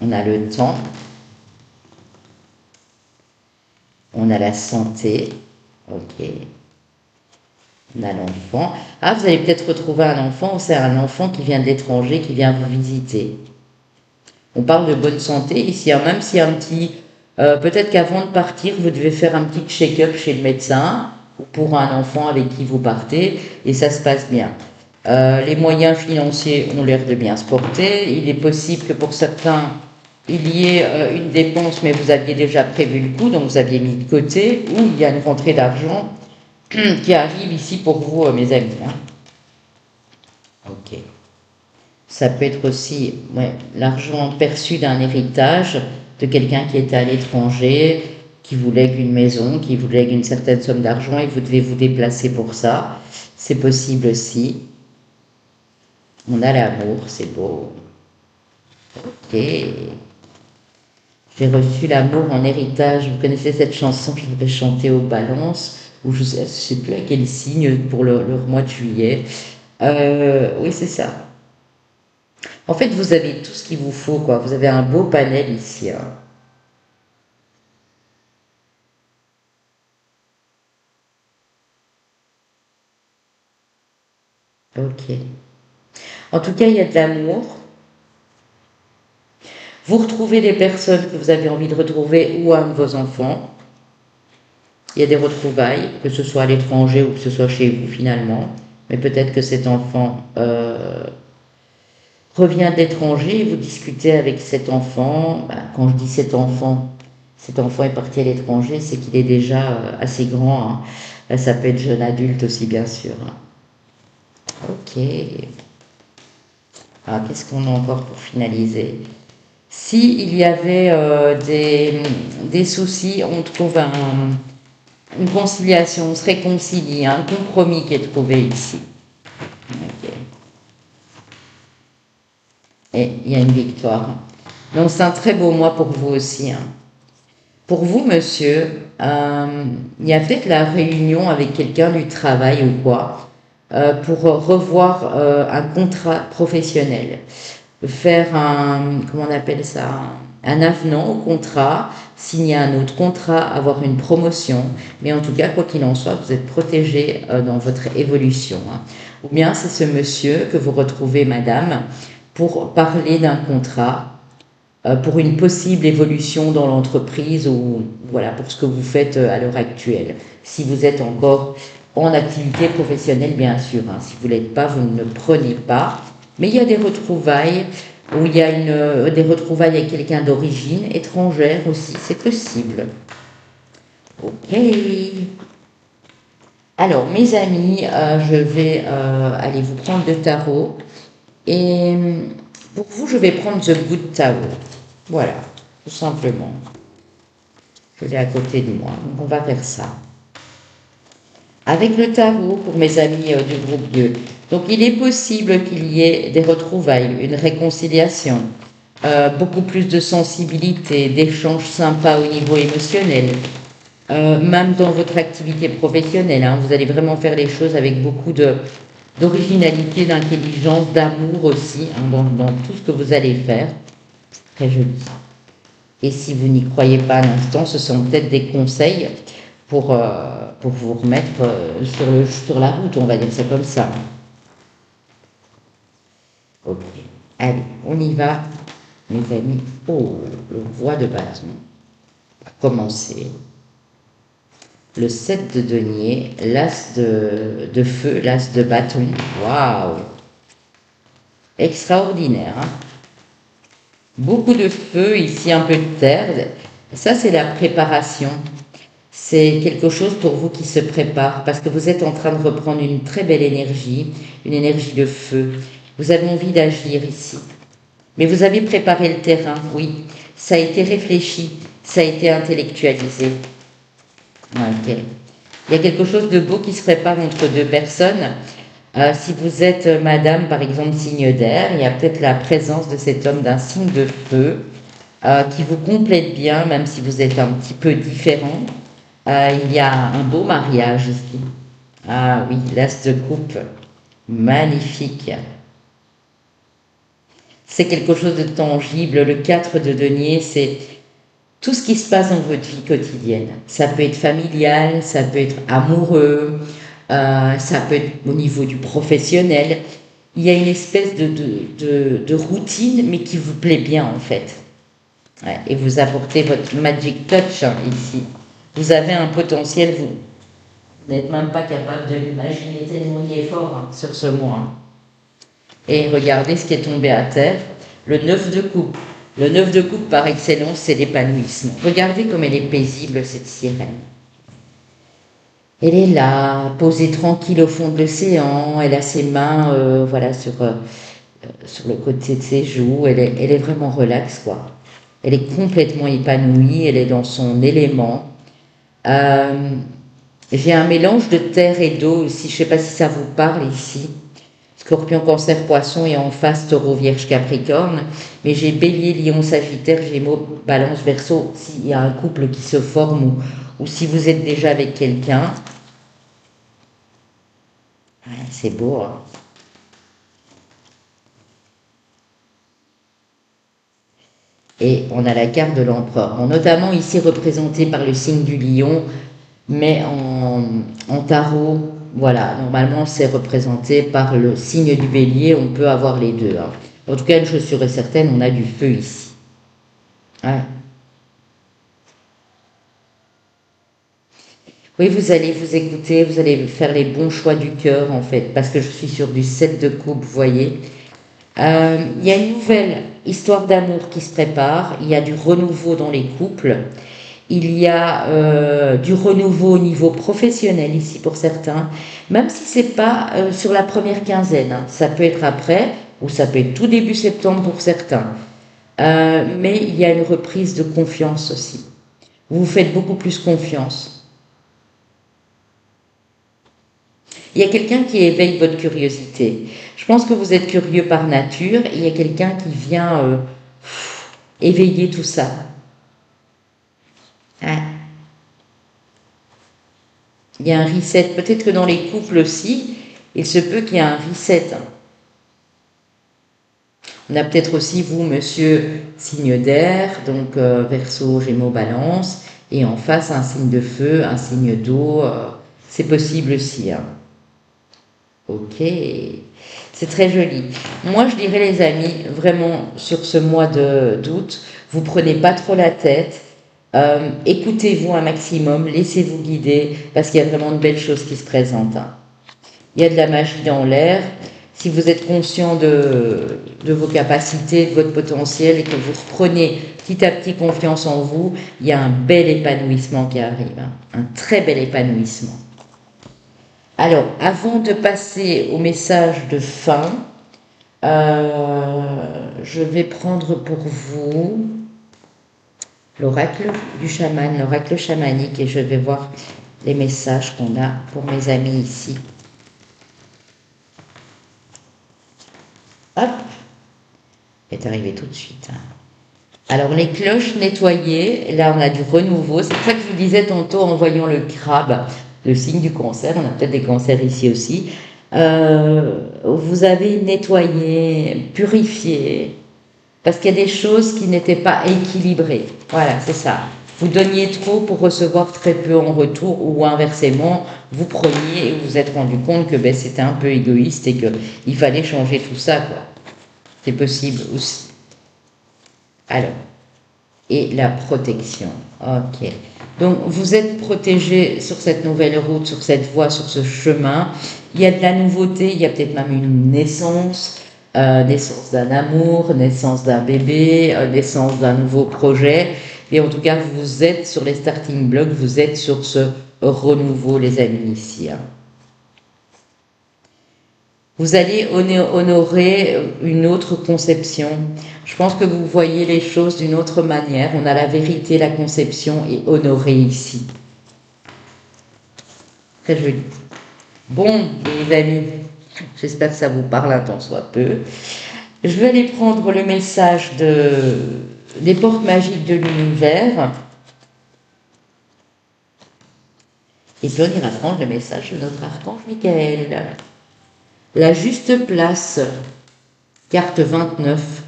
On a le temps. On a la santé. Ok. On a l'enfant. Vous allez peut-être retrouver un enfant, c'est un enfant qui vient de l'étranger, qui vient vous visiter. On parle de bonne santé ici, même s'il y a un petit... peut-être qu'avant de partir, vous devez faire un petit check-up chez le médecin, ou pour un enfant avec qui vous partez, et ça se passe bien. Les moyens financiers ont l'air de bien se porter. Il est possible que pour certains, il y ait une dépense, mais vous aviez déjà prévu le coup, donc vous aviez mis de côté, ou il y a une rentrée d'argent qui arrive ici pour vous, mes amis. Ok. Ça peut être aussi l'argent perçu d'un héritage de quelqu'un qui était à l'étranger, qui vous lègue une maison, qui vous lègue une certaine somme d'argent et vous devez vous déplacer pour ça. C'est possible aussi. On a l'amour, c'est beau. Ok. J'ai reçu l'amour en héritage. Vous connaissez cette chanson que je vais chanter aux balances, ou je ne sais plus à quel signe pour le mois de juillet. Oui, c'est ça. En fait, vous avez tout ce qu'il vous faut, quoi. Vous avez un beau panel ici. Ok. En tout cas, il y a de l'amour. Vous retrouvez des personnes que vous avez envie de retrouver ou un de vos enfants. Il y a des retrouvailles, que ce soit à l'étranger ou que ce soit chez vous finalement. Mais peut-être que cet enfant revient de l'étranger et vous discutez avec cet enfant. Quand je dis cet enfant est parti à l'étranger, c'est qu'il est déjà assez grand. Ça peut être jeune adulte aussi, bien sûr. Ok. Qu'est-ce qu'on a encore pour finaliser? Si il y avait des soucis, on trouve une conciliation, on se réconcilie, un compromis qui est trouvé ici. Okay. Et il y a une victoire. Donc c'est un très beau mois pour vous aussi. Pour vous, monsieur, il y a peut-être la réunion avec quelqu'un du travail ou quoi, pour revoir un contrat professionnel. Faire comment on appelle ça, un avenant au contrat, signer un autre contrat, avoir une promotion, mais en tout cas, quoi qu'il en soit, vous êtes protégé dans votre évolution. Ou bien c'est ce monsieur que vous retrouvez, madame, pour parler d'un contrat, pour une possible évolution dans l'entreprise ou voilà, pour ce que vous faites à l'heure actuelle. Si vous êtes encore en activité professionnelle, bien sûr, si vous ne l'êtes pas, vous ne prenez pas. Mais il y a des retrouvailles où il y a des retrouvailles avec quelqu'un d'origine étrangère aussi, c'est possible. Ok. Alors, mes amis, je vais aller vous prendre le tarot. Et pour vous, je vais prendre The Good Tower. Voilà, tout simplement. Je l'ai à côté de moi. Donc, on va faire ça. Avec le tarot, pour mes amis du groupe 2. Donc, il est possible qu'il y ait des retrouvailles, une réconciliation, beaucoup plus de sensibilité, d'échanges sympas au niveau émotionnel. Même dans votre activité professionnelle, hein, vous allez vraiment faire les choses avec beaucoup d'originalité, d'intelligence, d'amour aussi, hein, dans tout ce que vous allez faire. Très joli. Et si vous n'y croyez pas à l'instant, ce sont peut-être des conseils pour vous remettre sur la route, on va dire ça comme ça. Ok, allez, on y va, mes amis. Oh, le roi de bâton. On va commencer. Le 7 de denier, l'as de feu, l'as de bâton. Waouh! Extraordinaire, hein? Beaucoup de feu, ici un peu de terre. Ça, c'est la préparation. C'est quelque chose pour vous qui se prépare parce que vous êtes en train de reprendre une très belle énergie, une énergie de feu. Vous avez envie d'agir ici. Mais vous avez préparé le terrain, oui. Ça a été réfléchi, ça a été intellectualisé. Ok. Il y a quelque chose de beau qui se prépare entre deux personnes. Si vous êtes madame, par exemple, signe d'air, il y a peut-être la présence de cet homme d'un signe de feu qui vous complète bien, même si vous êtes un petit peu différent. Il y a un beau mariage ici. Ah oui, l'as de coupe. Magnifique. C'est quelque chose de tangible. Le 4 de denier, c'est tout ce qui se passe dans votre vie quotidienne. Ça peut être familial, ça peut être amoureux, ça peut être au niveau du professionnel. Il y a une espèce de routine, mais qui vous plaît bien en fait. Ouais, et vous apportez votre magic touch hein, ici. Vous avez un potentiel, vous n'êtes même pas capable de l'imaginer tellement il est fort hein, sur ce mois. Hein. Et regardez ce qui est tombé à terre, le 9 de coupe. Le 9 de coupe par excellence, c'est l'épanouissement. Regardez comme elle est paisible cette sirène. Elle est là, posée tranquille au fond de l'océan, elle a ses mains voilà, sur le côté de ses joues, elle est vraiment relaxe quoi. Elle est complètement épanouie, elle est dans son élément. J'ai un mélange de terre et d'eau aussi, je ne sais pas si ça vous parle ici. Scorpion, Cancer, Poisson et en face Taureau, Vierge, Capricorne. Mais j'ai Bélier, Lion, Sagittaire, Gémeaux, Balance, Verseau. S'il y a un couple qui se forme ou si vous êtes déjà avec quelqu'un. Ouais, c'est beau. Hein. Et on a la carte de l'empereur, notamment ici représentée par le signe du lion, mais en tarot, voilà, normalement c'est représenté par le signe du bélier, on peut avoir les deux. Hein. En tout cas, une chose sûre et certaine, on a du feu ici. Ouais. Oui, vous allez vous écouter, vous allez faire les bons choix du cœur en fait, parce que je suis sur du 7 de coupe, vous voyez. Il y a une nouvelle histoire d'amour qui se prépare, il y a du renouveau dans les couples, il y a du renouveau au niveau professionnel ici pour certains, même si ce n'est pas sur la première quinzaine, hein. Ça peut être après ou ça peut être tout début septembre pour certains. Mais il y a une reprise de confiance aussi. Vous vous faites beaucoup plus confiance. Il y a quelqu'un qui éveille votre curiosité. Je pense que vous êtes curieux par nature et il y a quelqu'un qui vient éveiller tout ça. Hein? Il y a un reset. Peut-être que dans les couples aussi, il se peut qu'il y ait un reset. On a peut-être aussi, vous, monsieur, signe d'air, donc Verseau, Gémeaux, Balance, et en face, un signe de feu, un signe d'eau. C'est possible aussi. Hein. Ok, c'est très joli. Moi, je dirais, les amis, vraiment, sur ce mois d'août, vous prenez pas trop la tête, écoutez-vous un maximum, laissez-vous guider, parce qu'il y a vraiment de belles choses qui se présentent. Hein. Il y a de la magie dans l'air. Si vous êtes conscient de vos capacités, de votre potentiel, et que vous reprenez petit à petit confiance en vous, il y a un bel épanouissement qui arrive. Hein. Un très bel épanouissement. Alors, avant de passer au message de fin, je vais prendre pour vous l'oracle du chaman, l'oracle chamanique, et je vais voir les messages qu'on a pour mes amis ici. Hop, est arrivé tout de suite. Alors, les cloches nettoyées, là on a du renouveau. C'est pour ça que je vous disais tantôt en voyant le crabe, le signe du cancer, on a peut-être des cancers ici aussi. Vous avez nettoyé, purifié, parce qu'il y a des choses qui n'étaient pas équilibrées. Voilà, c'est ça. Vous donniez trop pour recevoir très peu en retour, ou inversement, vous preniez et vous vous êtes rendu compte que c'était un peu égoïste et qu'il fallait changer tout ça, quoi. C'est possible aussi. Alors, et la protection. Ok. Donc, vous êtes protégé sur cette nouvelle route, sur cette voie, sur ce chemin. Il y a de la nouveauté, il y a peut-être même une naissance, naissance d'un amour, naissance d'un bébé, naissance d'un nouveau projet. Et en tout cas, vous êtes sur les starting blocks, vous êtes sur ce renouveau, les amis, ici. Vous allez honorer une autre conception. Je pense que vous voyez les choses d'une autre manière. On a la vérité, la conception est honorée ici. Très joli. Bon, les amis, j'espère que ça vous parle un tant soit peu. Je vais aller prendre le message des portes magiques de l'univers. Et puis on ira prendre le message de notre archange Michael. La juste place, carte 29.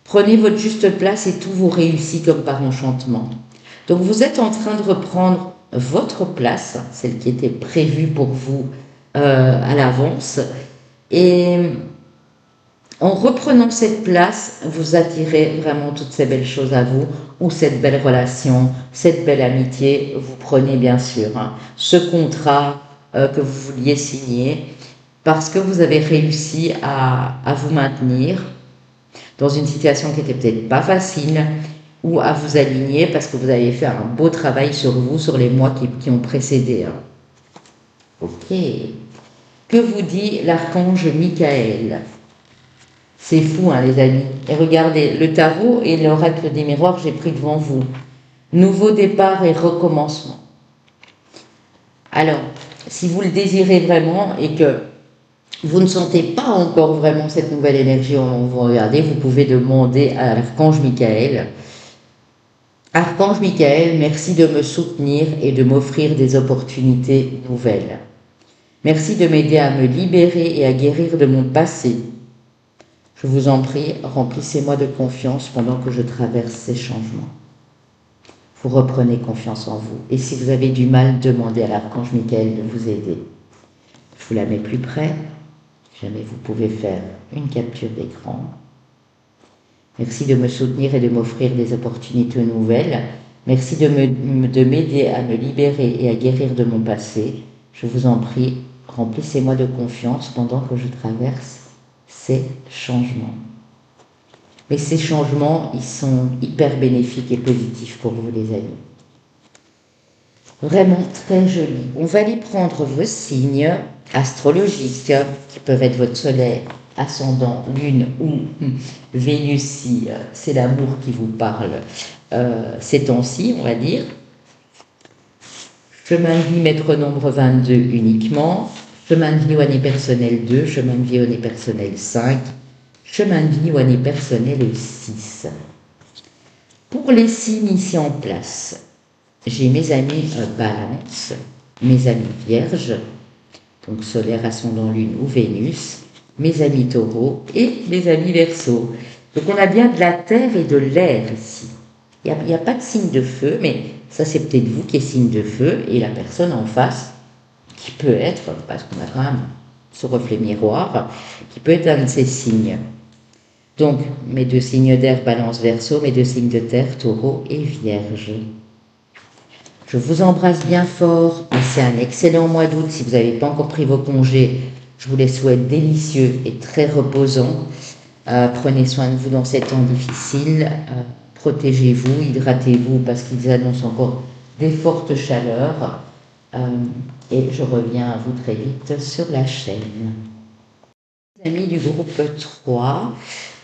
Prenez votre juste place et tout vous réussit comme par enchantement. Donc vous êtes en train de reprendre votre place, celle qui était prévue pour vous à l'avance. Et en reprenant cette place, vous attirez vraiment toutes ces belles choses à vous, ou cette belle relation, cette belle amitié. Vous prenez bien sûr ce contrat que vous vouliez signer, parce que vous avez réussi à vous maintenir dans une situation qui n'était peut-être pas facile, ou à vous aligner parce que vous avez fait un beau travail sur vous, sur les mois qui ont précédé. Ok. Que vous dit l'archange Michael? C'est fou, les amis. Et regardez, le tarot et l'oracle des miroirs, j'ai pris devant vous. Nouveau départ et recommencement. Alors, si vous le désirez vraiment et que vous ne sentez pas encore vraiment cette nouvelle énergie en vous regardez, vous pouvez demander à l'archange Michael. Archange Michael, merci de me soutenir et de m'offrir des opportunités nouvelles. Merci de m'aider à me libérer et à guérir de mon passé. Je vous en prie, remplissez-moi de confiance pendant que je traverse ces changements. Vous reprenez confiance en vous. Et si vous avez du mal, demandez à l'archange Michael de vous aider. Je vous la mets plus près. Jamais vous pouvez faire une capture d'écran. Merci de me soutenir et de m'offrir des opportunités nouvelles. Merci de m'aider à me libérer et à guérir de mon passé. Je vous en prie, remplissez-moi de confiance pendant que je traverse ces changements. Mais ces changements, ils sont hyper bénéfiques et positifs pour vous, les amis. Vraiment très joli. On va aller prendre vos signes astrologiques, qui peuvent être votre soleil, ascendant, lune ou Vénus, si c'est l'amour qui vous parle ces temps-ci, on va dire. Chemin de vie, maître nombre 22 uniquement. Chemin de vie ou année personnelle 2. Chemin de vie ou année personnelle 5. Chemin de vie ou année personnelle 6. Pour les signes ici en place, j'ai mes amis Balance, mes amis Vierges, donc solaire, ascendant, lune ou Vénus, mes amis Taureaux et mes amis Verseaux. Donc on a bien de la terre et de l'air ici. Il n'y a pas de signe de feu, mais ça c'est peut-être vous qui êtes signe de feu et la personne en face qui peut être, parce qu'on a quand même ce reflet miroir, qui peut être un de ces signes. Donc mes deux signes d'air, Balance, Verseau, mes deux signes de terre, Taureau et Vierge. Je vous embrasse bien fort, c'est un excellent mois d'août. Si vous n'avez pas encore pris vos congés, je vous les souhaite délicieux et très reposants. Prenez soin de vous dans ces temps difficiles. Protégez-vous, hydratez-vous parce qu'ils annoncent encore des fortes chaleurs. et je reviens à vous très vite sur la chaîne. Amis du groupe 3,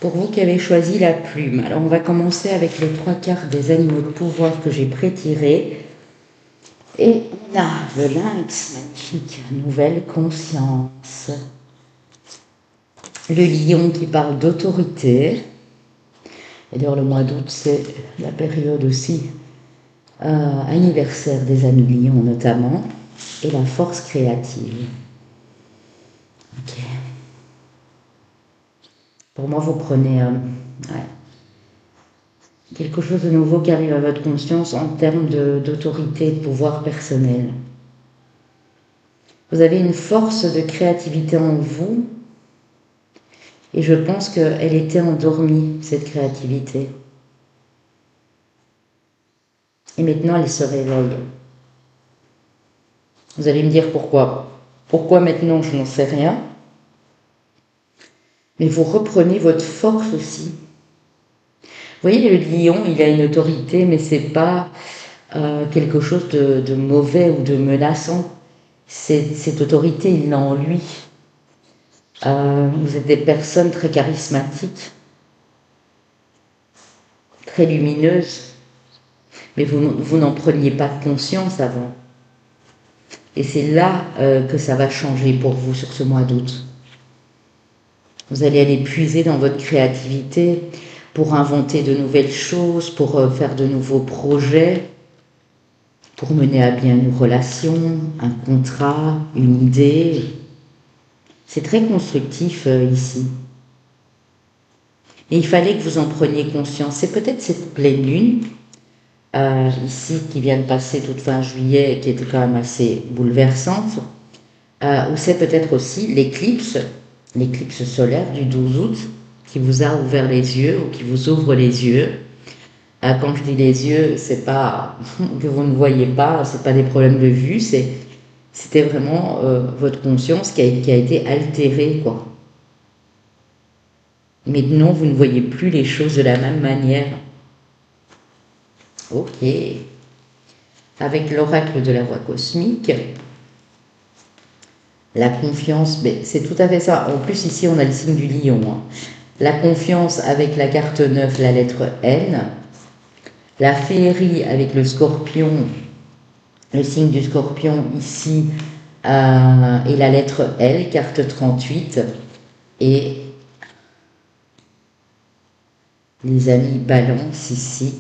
pour vous qui avez choisi la plume, alors on va commencer avec les 3 cartes des animaux de pouvoir que j'ai pré-tirés. Et on a le lynx, magnifique, nouvelle conscience. Le lion qui parle d'autorité. Et d'ailleurs, le mois d'août, c'est la période aussi anniversaire des amis lions notamment. Et la force créative. Ok. Pour moi, vous prenez quelque chose de nouveau qui arrive à votre conscience en termes d'autorité, de pouvoir personnel. Vous avez une force de créativité en vous et je pense qu'elle était endormie, cette créativité. Et maintenant, elle se réveille. Vous allez me dire pourquoi. Pourquoi maintenant, je n'en sais rien. Mais vous reprenez votre force aussi. Vous voyez, le lion, il a une autorité, mais c'est pas quelque chose de mauvais ou de menaçant. Cette autorité, il l'a en lui. Vous êtes des personnes très charismatiques, très lumineuses, mais vous n'en preniez pas conscience avant. Et c'est là que ça va changer pour vous sur ce mois d'août. Vous allez aller puiser dans votre créativité pour inventer de nouvelles choses, pour faire de nouveaux projets, pour mener à bien une relation, un contrat, une idée. C'est très constructif ici. Et il fallait que vous en preniez conscience. C'est peut-être cette pleine lune, ici, qui vient de passer toute fin juillet, qui était quand même assez bouleversante, ou c'est peut-être aussi l'éclipse solaire du 12 août, qui vous a ouvert les yeux, ou qui vous ouvre les yeux. Quand je dis les yeux, c'est pas que vous ne voyez pas, c'est pas des problèmes de vue, c'était vraiment votre conscience qui a été altérée, quoi. Maintenant, vous ne voyez plus les choses de la même manière. Ok. Avec l'oracle de la voix cosmique, la confiance, mais c'est tout à fait ça. En plus, ici, on a le signe du lion. Hein. La confiance avec la carte 9, la lettre N. La féerie avec le scorpion, le signe du scorpion ici, et la lettre L, carte 38. Et les amis balance ici,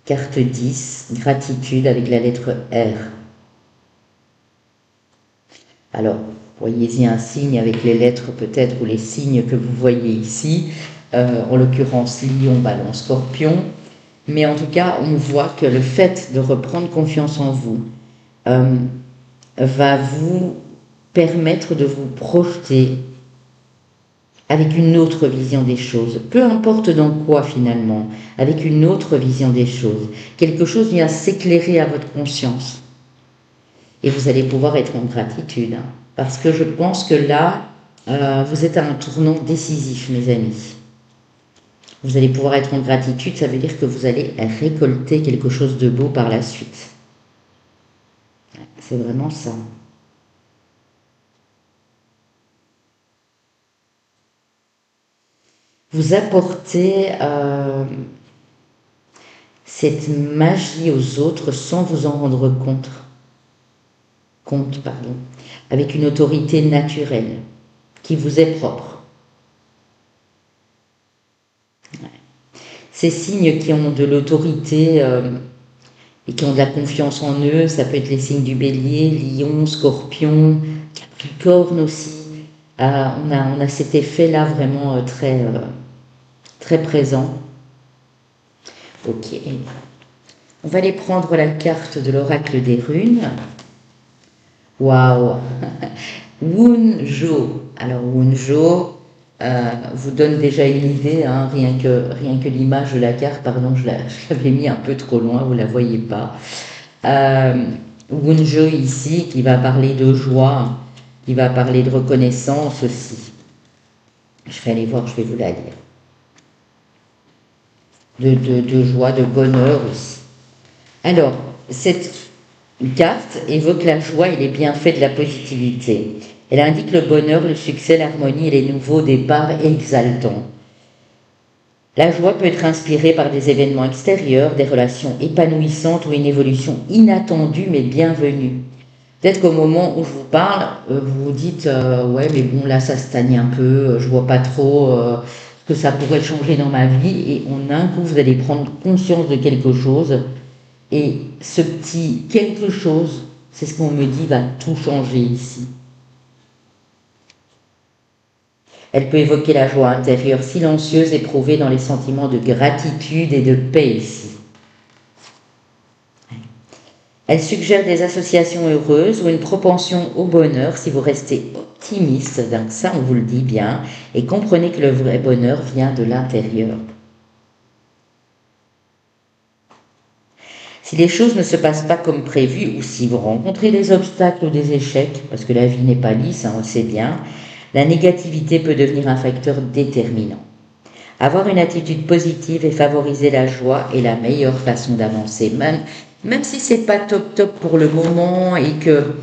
carte 10, gratitude avec la lettre R. Alors, voyez-y un signe avec les lettres peut-être, ou les signes que vous voyez ici, en l'occurrence lion, balance, scorpion. Mais en tout cas, on voit que le fait de reprendre confiance en vous va vous permettre de vous projeter avec une autre vision des choses, peu importe dans quoi finalement, avec une autre vision des choses. Quelque chose vient s'éclairer à votre conscience. Et vous allez pouvoir être en gratitude. Hein, parce que je pense que là, vous êtes à un tournant décisif, mes amis. Vous allez pouvoir être en gratitude, ça veut dire que vous allez récolter quelque chose de beau par la suite. C'est vraiment ça. Vous apportez cette magie aux autres sans vous en rendre compte. Avec une autorité naturelle qui vous est propre. Ces signes qui ont de l'autorité et qui ont de la confiance en eux, ça peut être les signes du bélier, lion, scorpion, capricorne aussi. On a cet effet-là vraiment très présent. Ok. On va aller prendre la carte de l'oracle des runes. Waouh. Wunjo. Alors Wunjo vous donne déjà une idée, hein, rien que l'image de la carte, pardon, je l'avais mis un peu trop loin, vous ne la voyez pas. Wunjo ici, qui va parler de joie, qui va parler de reconnaissance aussi. Je vais aller voir, je vais vous la lire. De joie, de bonheur aussi. Alors, cette Une carte évoque la joie et les bienfaits de la positivité. Elle indique le bonheur, le succès, l'harmonie et les nouveaux départs exaltants. La joie peut être inspirée par des événements extérieurs, des relations épanouissantes ou une évolution inattendue mais bienvenue. Peut-être qu'au moment où je vous parle, vous vous dites ouais mais bon là ça stagne un peu, je vois pas trop ce que ça pourrait changer dans ma vie et en un coup vous allez prendre conscience de quelque chose et ce petit quelque chose, c'est ce qu'on me dit va tout changer ici. Elle peut évoquer la joie intérieure silencieuse éprouvée dans les sentiments de gratitude et de paix ici. Elle suggère des associations heureuses ou une propension au bonheur si vous restez optimiste, donc ça on vous le dit bien, et comprenez que le vrai bonheur vient de l'intérieur. Si les choses ne se passent pas comme prévu ou si vous rencontrez des obstacles ou des échecs, parce que la vie n'est pas lisse, on le sait bien, la négativité peut devenir un facteur déterminant. Avoir une attitude positive et favoriser la joie est la meilleure façon d'avancer, même si c'est pas top pour le moment et que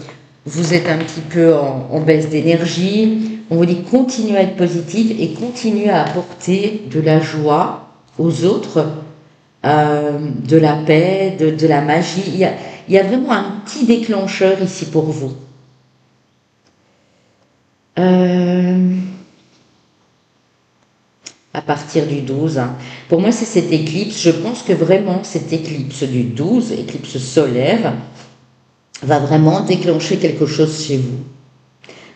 vous êtes un petit peu en baisse d'énergie, on vous dit continuez à être positif et continuez à apporter de la joie aux autres, de la paix, de la magie. Il y a vraiment un petit déclencheur ici pour vous. À partir du 12. Pour moi, c'est cette éclipse. Je pense que vraiment, cette éclipse du 12, éclipse solaire, va vraiment déclencher quelque chose chez vous,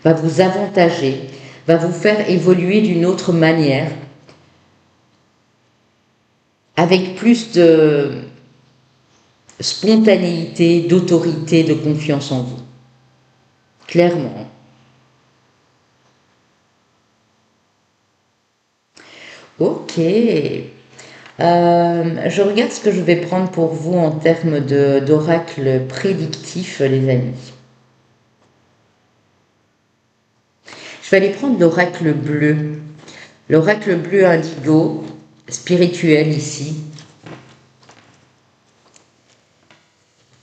va vous avantager, va vous faire évoluer d'une autre manière, avec plus de spontanéité, d'autorité, de confiance en vous. Clairement. Ok. Je regarde ce que je vais prendre pour vous en termes d'oracle prédictif, les amis. Je vais aller prendre l'oracle bleu. L'oracle bleu indigo, spirituel ici.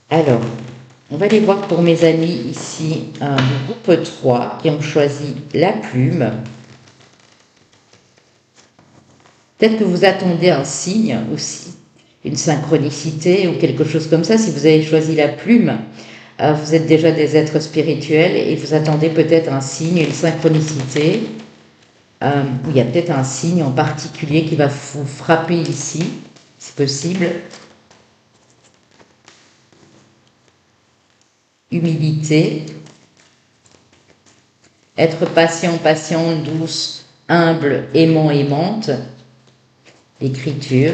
Alors, on va aller voir pour mes amis ici, du groupe 3 qui ont choisi la plume. Peut-être que vous attendez un signe aussi, une synchronicité ou quelque chose comme ça. Si vous avez choisi la plume, vous êtes déjà des êtres spirituels et vous attendez peut-être un signe, une synchronicité. Il y a peut-être un signe en particulier qui va vous frapper ici, c'est possible. Humilité. Être patient, patiente, douce, humble, aimant, aimante. L'écriture.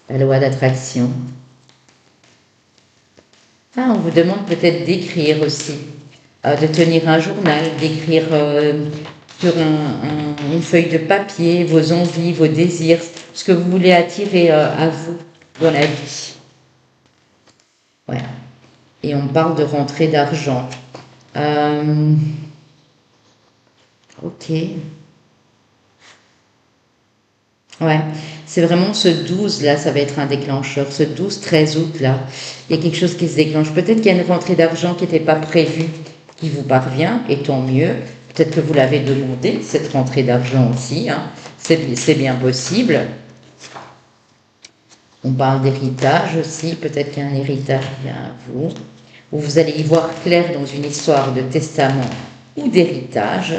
La loi d'attraction. On vous demande peut-être d'écrire aussi, de tenir un journal, d'écrire sur une feuille de papier vos envies, vos désirs, ce que vous voulez attirer à vous dans la vie. Voilà. Et on parle de rentrée d'argent. Ok. Ouais, c'est vraiment ce 12 là, ça va être un déclencheur. Ce 12-13 août là, il y a quelque chose qui se déclenche. Peut-être qu'il y a une rentrée d'argent qui n'était pas prévue, qui vous parvient, et tant mieux. Peut-être que vous l'avez demandé, cette rentrée d'argent aussi. C'est bien possible. On parle d'héritage aussi. Peut-être qu'il y a un héritage qui vient à vous. Ou vous allez y voir clair dans une histoire de testament ou d'héritage.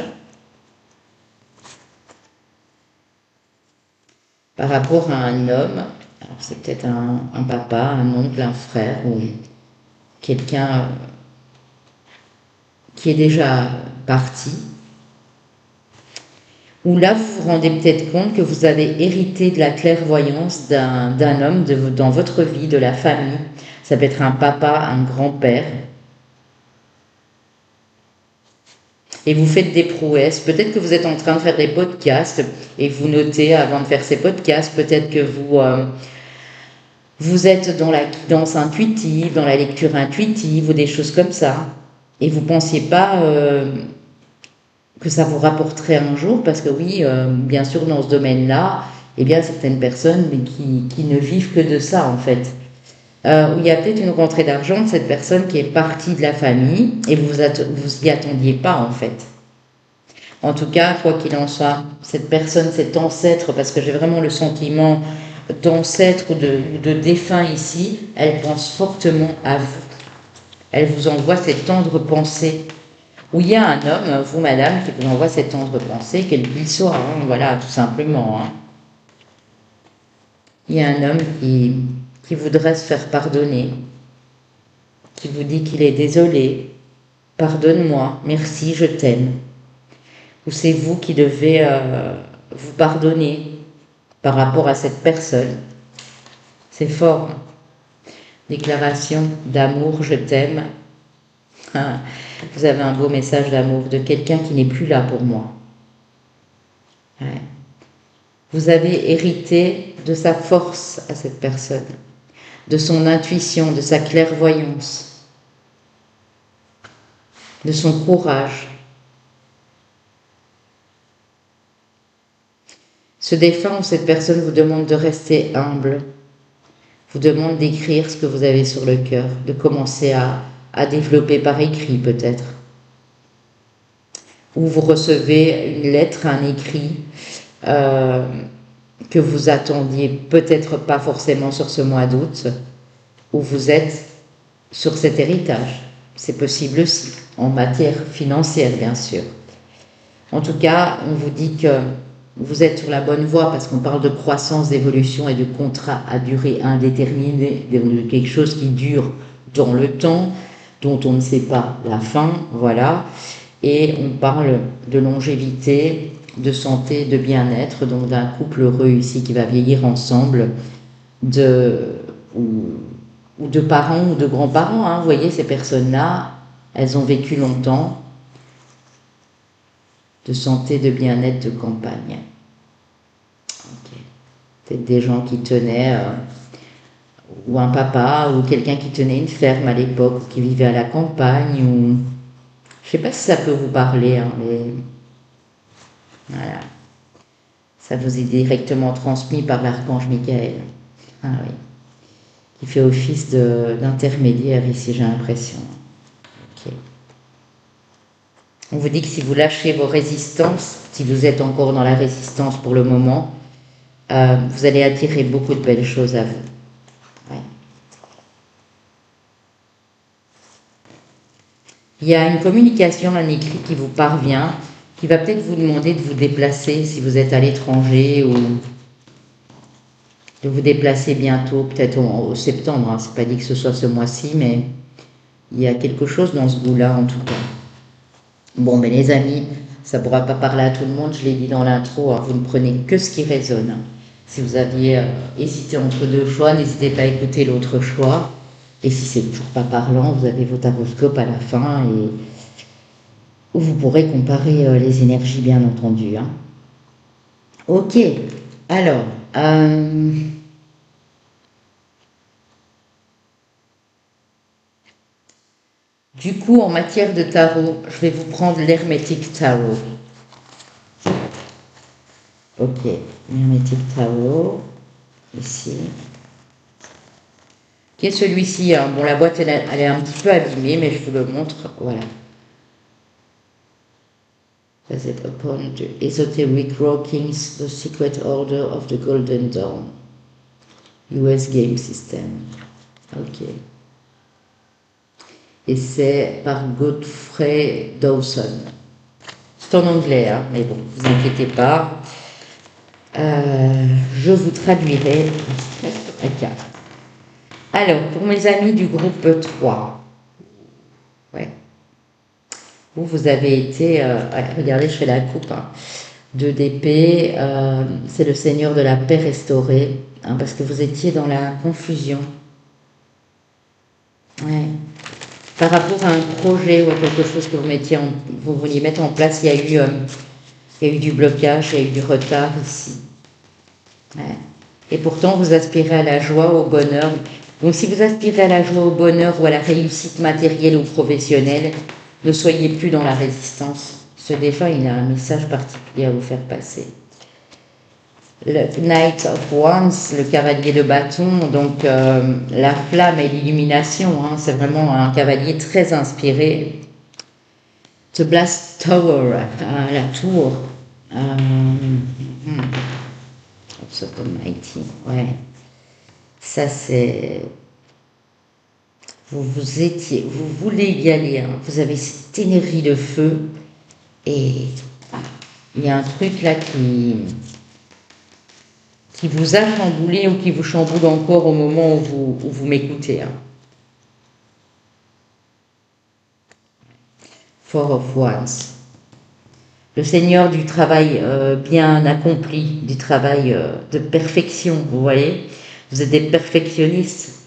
Par rapport à un homme, alors c'est peut-être un papa, un oncle, un frère ou quelqu'un qui est déjà parti, où là vous vous rendez peut-être compte que vous avez hérité de la clairvoyance d'un homme dans votre vie, de la famille. Ça peut être un papa, un grand-père. Et vous faites des prouesses. Peut-être que vous êtes en train de faire des podcasts et vous notez avant de faire ces podcasts. Peut-être que vous êtes dans la guidance intuitive, dans la lecture intuitive ou des choses comme ça. Et vous ne pensiez pas que ça vous rapporterait un jour, parce que oui, bien sûr, dans ce domaine-là, eh bien, certaines personnes qui ne vivent que de ça, en fait. où il y a peut-être une rentrée d'argent de cette personne qui est partie de la famille et vous y attendiez pas en fait. En tout cas, quoi qu'il en soit, cette personne, cet ancêtre, parce que j'ai vraiment le sentiment d'ancêtre ou de défunt ici, elle pense fortement à vous. Elle vous envoie cette tendre pensée. Où il y a un homme, vous madame, qui vous envoie cette tendre pensée, quel qu'il soit, hein, voilà, tout simplement. Hein. Il y a un homme qui voudrait se faire pardonner, qui vous dit qu'il est désolé, pardonne-moi, merci, je t'aime. Ou c'est vous qui devez vous pardonner par rapport à cette personne. C'est fort. Hein. Déclaration d'amour, je t'aime. Ah, vous avez un beau message d'amour de quelqu'un qui n'est plus là pour moi. Ouais. Vous avez hérité de sa force à cette personne, de son intuition, de sa clairvoyance, de son courage. Ce défunt ou cette personne vous demande de rester humble, vous demande d'écrire ce que vous avez sur le cœur, de commencer à développer par écrit peut-être. Ou vous recevez une lettre, un écrit que vous attendiez peut-être pas forcément sur ce mois d'août, où vous êtes sur cet héritage. C'est possible aussi, en matière financière bien sûr. En tout cas, on vous dit que vous êtes sur la bonne voie parce qu'on parle de croissance, d'évolution et de contrat à durée indéterminée, de quelque chose qui dure dans le temps, dont on ne sait pas la fin, voilà. Et on parle de longévité, de santé, de bien-être, donc d'un couple heureux ici qui va vieillir ensemble, ou de parents ou de grands-parents. Hein. Vous voyez, ces personnes-là, elles ont vécu longtemps, de santé, de bien-être, de campagne. Okay. Peut-être des gens qui tenaient, ou un papa, ou quelqu'un qui tenait une ferme à l'époque, ou qui vivait à la campagne, ou... Je ne sais pas si ça peut vous parler, hein, mais... Voilà. Ça vous est directement transmis par l'archange Michael. Ah oui. Qui fait office d'intermédiaire ici, j'ai l'impression. Ok. On vous dit que si vous lâchez vos résistances, si vous êtes encore dans la résistance pour le moment, vous allez attirer beaucoup de belles choses à vous. Ouais. Il y a une communication, un écrit qui vous parvient, qui va peut-être vous demander de vous déplacer si vous êtes à l'étranger ou de vous déplacer bientôt, peut-être au septembre. Hein. C'est pas dit que ce soit ce mois-ci, mais il y a quelque chose dans ce goût-là en tout cas. Bon, mais les amis, ça ne pourra pas parler à tout le monde, je l'ai dit dans l'intro, hein, vous ne prenez que ce qui résonne. Hein. Si vous aviez hésité entre deux choix, n'hésitez pas à écouter l'autre choix. Et si c'est toujours pas parlant, vous avez votre horoscope à la fin et où vous pourrez comparer les énergies, bien entendu. Hein. Ok, alors... Du coup, en matière de tarot, je vais vous prendre l'Hermétique Tarot. Ok, l'Hermétique Tarot, ici. Qui est celui-ci, hein. Bon, la boîte, elle est un petit peu abîmée, mais je vous le montre, voilà. Based upon the esoteric workings, the secret order of the Golden Dawn. US Game System. Ok. Et c'est par Godfrey Dawson. C'est en anglais, hein, mais bon, ne vous inquiétez pas. Je vous traduirai. Alors, pour mes amis du groupe 3, ouais. Vous avez été, regardez, je fais la coupe, hein, 2 d'épée, c'est le Seigneur de la paix restaurée, hein, parce que vous étiez dans la confusion. Ouais. Par rapport à un projet ou à quelque chose que vous vouliez mettre en place, il y a eu du blocage, il y a eu du retard ici. Ouais. Et pourtant, vous aspirez à la joie, au bonheur. Donc, si vous aspirez à la joie, au bonheur ou à la réussite matérielle ou professionnelle, ne soyez plus dans la résistance. Ce défunt, il a un message particulier à vous faire passer. Le Knight of Wands, le cavalier de bâton, donc la flamme et l'illumination, hein, c'est vraiment un cavalier très inspiré. The Blast Tower, la tour. So Mighty, ouais. Ça c'est... vous voulez y aller, hein. Vous avez cette énergie de feu et il y a un truc là qui vous a chamboulé ou qui vous chamboule encore au moment où vous m'écoutez. Hein. Four of Wands. Le Seigneur du travail bien accompli, du travail de perfection, vous voyez. Vous êtes des perfectionnistes.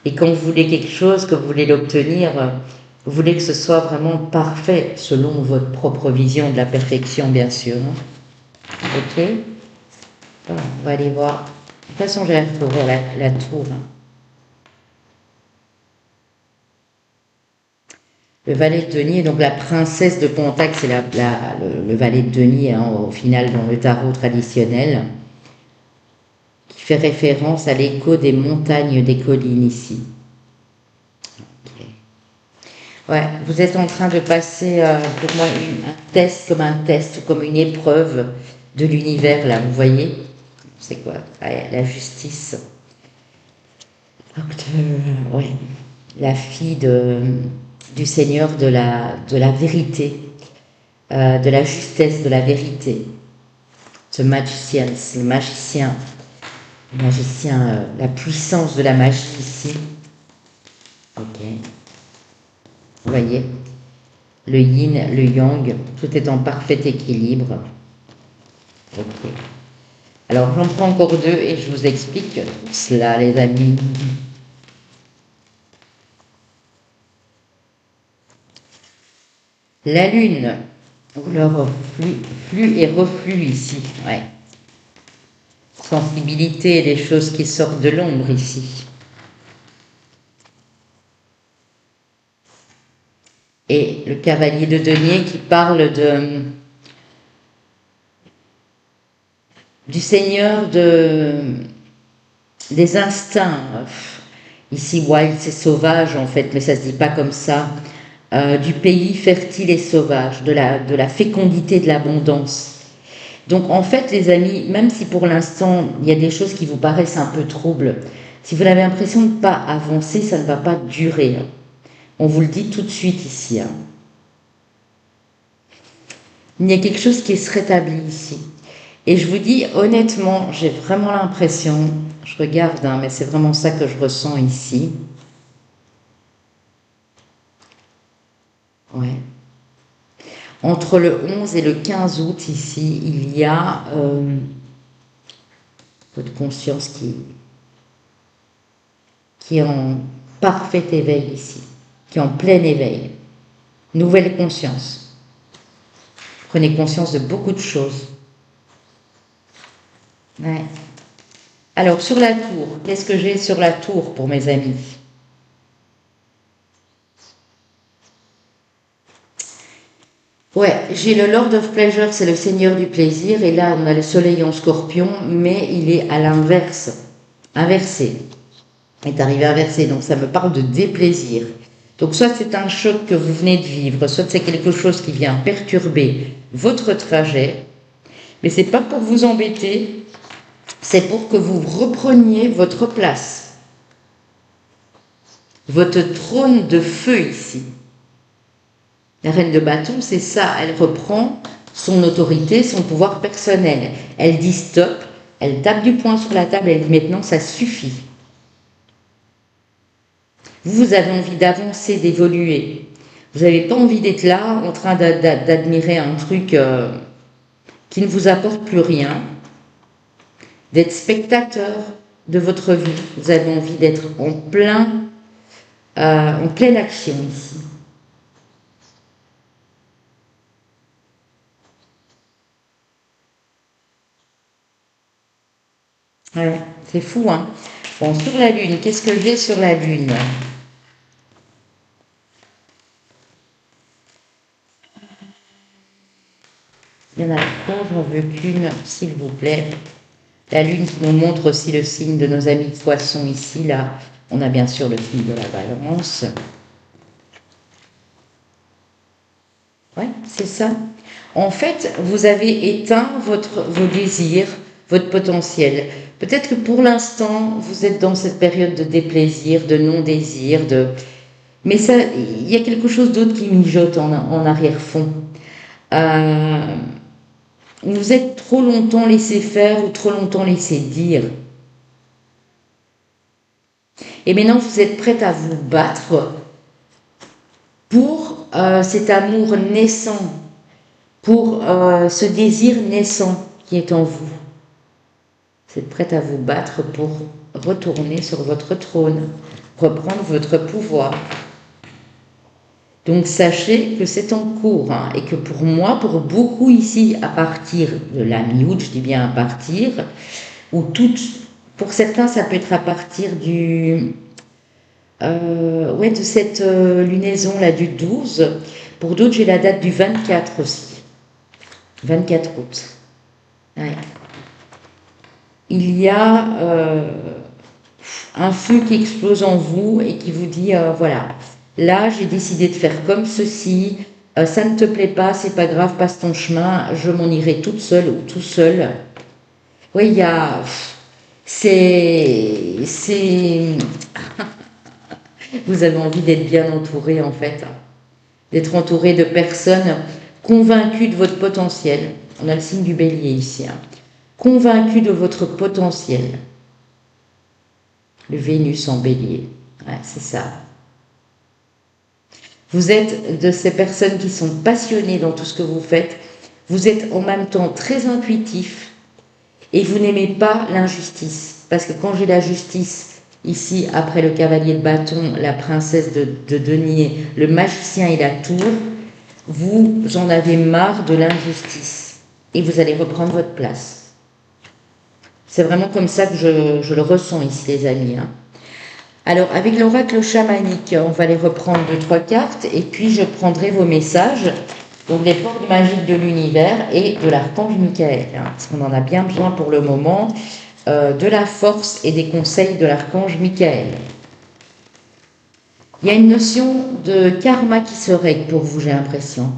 Et quand vous voulez quelque chose, que vous voulez l'obtenir, vous voulez que ce soit vraiment parfait, selon votre propre vision de la perfection, bien sûr. Hein. Ok. Voilà, on va aller voir. De toute façon, j'ai la tour. Hein. Le valet de denier, donc la princesse de Pontac, c'est le valet de denier, hein, au final, dans le tarot traditionnel, qui fait référence à l'écho des montagnes, des collines ici. Okay. Ouais, vous êtes en train de passer, pour moi, un test, comme une épreuve de l'univers, là, vous voyez. C'est quoi? La justice. Ouais. La fille du Seigneur de la vérité, de la justesse, de la vérité. The Magician, c'est le magicien, la puissance de la magie ici. Ok. Vous voyez, le yin, le yang, tout est en parfait équilibre. Ok. Alors j'en prends encore deux et je vous explique cela, les amis. La lune, leur flux et reflux ici, ouais. Sensibilité, des choses qui sortent de l'ombre ici. Et le cavalier de denier qui parle du seigneur des instincts. Ici, wild, c'est sauvage en fait, mais ça se dit pas comme ça. Du pays fertile et sauvage, de la fécondité, de l'abondance. Donc en fait, les amis, même si pour l'instant, il y a des choses qui vous paraissent un peu troubles, si vous avez l'impression de ne pas avancer, ça ne va pas durer. On vous le dit tout de suite ici. Hein. Il y a quelque chose qui se rétablit ici. Et je vous dis, honnêtement, j'ai vraiment l'impression, je regarde, hein, mais c'est vraiment ça que je ressens ici. Ouais. Entre le 11 et le 15 août, ici, il y a votre conscience qui est en parfait éveil ici, qui est en plein éveil. Nouvelle conscience. Prenez conscience de beaucoup de choses. Ouais. Alors, sur la tour, qu'est-ce que j'ai sur la tour pour mes amis? Ouais, j'ai le Lord of Pleasure, c'est le Seigneur du plaisir, et là, on a le Soleil en Scorpion, mais il est à l'inverse, inversé. Il est arrivé inversé, donc ça me parle de déplaisir. Donc soit c'est un choc que vous venez de vivre, soit c'est quelque chose qui vient perturber votre trajet, mais c'est pas pour vous embêter, c'est pour que vous repreniez votre place. Votre trône de feu ici. La reine de bâton, c'est ça, elle reprend son autorité, son pouvoir personnel. Elle dit stop, elle tape du poing sur la table, elle dit maintenant ça suffit. Vous avez envie d'avancer, d'évoluer. Vous n'avez pas envie d'être là en train d'admirer un truc qui ne vous apporte plus rien, d'être spectateur de votre vie. Vous avez envie d'être en pleine action ici. Ouais, c'est fou, hein. Bon, sur la Lune, qu'est-ce que j'ai sur la Lune? Il y en a trois, j'en veux qu'une, s'il vous plaît. La lune qui nous montre aussi le signe de nos amis poissons ici, là. On a bien sûr le signe de la balance. Ouais, c'est ça. En fait, vous avez éteint vos désirs, votre potentiel. Peut-être que pour l'instant, vous êtes dans cette période de déplaisir, de non-désir, mais ça, il y a quelque chose d'autre qui mijote en arrière-fond. Euh, vous êtes trop longtemps laissé faire ou trop longtemps laissé dire. Et maintenant, vous êtes prête à vous battre pour cet amour naissant, pour ce désir naissant qui est en vous. Vous êtes prête à vous battre pour retourner sur votre trône, reprendre votre pouvoir. Donc sachez que c'est en cours hein, et que pour moi, pour beaucoup ici, à partir de la mi-août, je dis bien à partir, ou pour certains ça peut être à partir de cette lunaison là du 12, pour d'autres j'ai la date du 24 aussi, 24 août. Ouais. Il y a un feu qui explose en vous et qui vous dit voilà, là j'ai décidé de faire comme ceci, ça ne te plaît pas, c'est pas grave, passe ton chemin, je m'en irai toute seule ou tout seul. Oui, il y a. C'est. Vous avez envie d'être bien entouré en fait, d'être entouré de personnes convaincues de votre potentiel. On a le signe du bélier ici. Hein. Convaincues de votre potentiel. Le Vénus en bélier. Ouais, c'est ça. Vous êtes de ces personnes qui sont passionnées dans tout ce que vous faites. Vous êtes en même temps très intuitif et vous n'aimez pas l'injustice. Parce que quand j'ai la justice, ici, après le cavalier de bâton, la princesse de denier, le magicien et la tour, vous en avez marre de l'injustice et vous allez reprendre votre place. C'est vraiment comme ça que je le ressens ici, les amis. Hein. Alors, avec l'oracle chamanique, on va les reprendre 2-3 cartes et puis je prendrai vos messages, donc les portes magiques de l'univers et de l'archange Michael, hein, parce qu'on en a bien besoin pour le moment, de la force et des conseils de l'archange Michael. Il y a une notion de karma qui se règle pour vous, j'ai l'impression.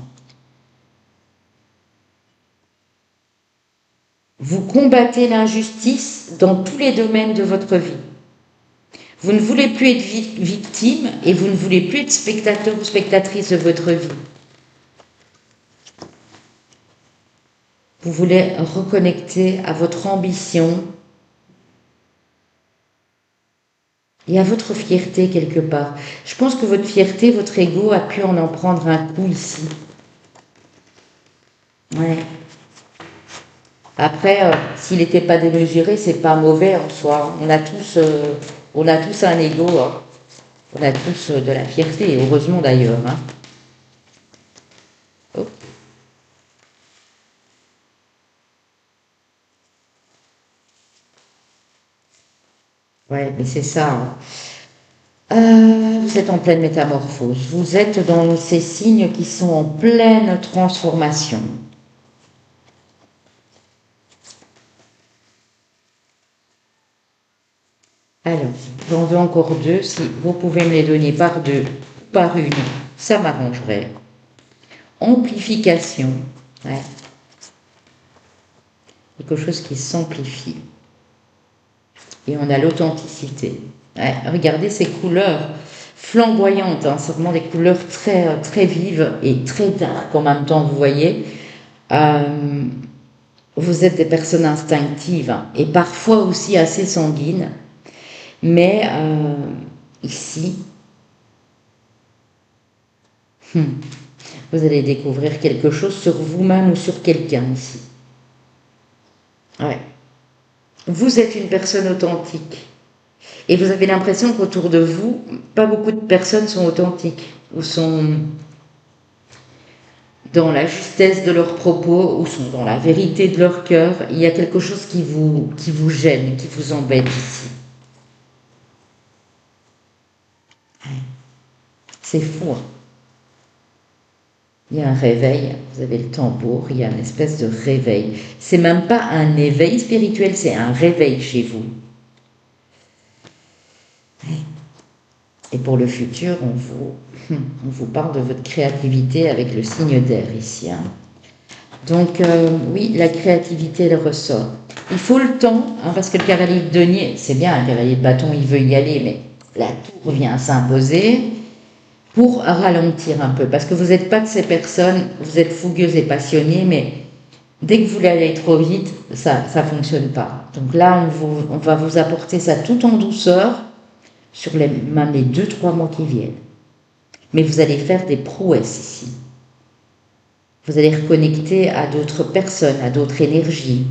Vous combattez l'injustice dans tous les domaines de votre vie. Vous ne voulez plus être victime et vous ne voulez plus être spectateur ou spectatrice de votre vie. Vous voulez reconnecter à votre ambition et à votre fierté quelque part. Je pense que votre fierté, votre ego a pu en prendre un coup ici. Ouais. Après, s'il n'était pas démesuré, c'est pas mauvais en soi. On a tous un ego, hein. On a tous de la fierté, heureusement d'ailleurs. Hein. Oh. Ouais, mais c'est ça. Hein. Vous êtes en pleine métamorphose. Vous êtes dans ces signes qui sont en pleine transformation. Alors, j'en veux encore 2. Si vous pouvez me les donner par 2, par une, ça m'arrangerait. Amplification. Ouais. Quelque chose qui s'amplifie. Et on a l'authenticité. Ouais. Regardez ces couleurs flamboyantes. Hein. C'est vraiment des couleurs très, très vives et très dark en même temps, vous voyez. Vous êtes des personnes instinctives hein, et parfois aussi assez sanguines. Mais ici, vous allez découvrir quelque chose sur vous-même ou sur quelqu'un ici. Ouais. Vous êtes une personne authentique. Et vous avez l'impression qu'autour de vous, pas beaucoup de personnes sont authentiques ou sont dans la justesse de leurs propos ou sont dans la vérité de leur cœur. Il y a quelque chose qui vous gêne, qui vous embête ici. C'est fou. Hein. Il y a un réveil, vous avez le tambour, il y a une espèce de réveil. C'est même pas un éveil spirituel, c'est un réveil chez vous. Et pour le futur, on vous parle de votre créativité avec le signe d'air ici. Hein. Donc oui, la créativité, elle ressort. Il faut le temps, hein, parce que le cavalier de denier, c'est bien, un cavalier de bâton, il veut y aller, mais la tour vient s'imposer pour ralentir un peu. Parce que vous n'êtes pas de ces personnes, vous êtes fougueuse et passionnée, mais dès que vous voulez aller trop vite, ça ne fonctionne pas. Donc là, on va vous apporter ça tout en douceur, sur même les 2-3 mois qui viennent. Mais vous allez faire des prouesses ici. Vous allez reconnecter à d'autres personnes, à d'autres énergies,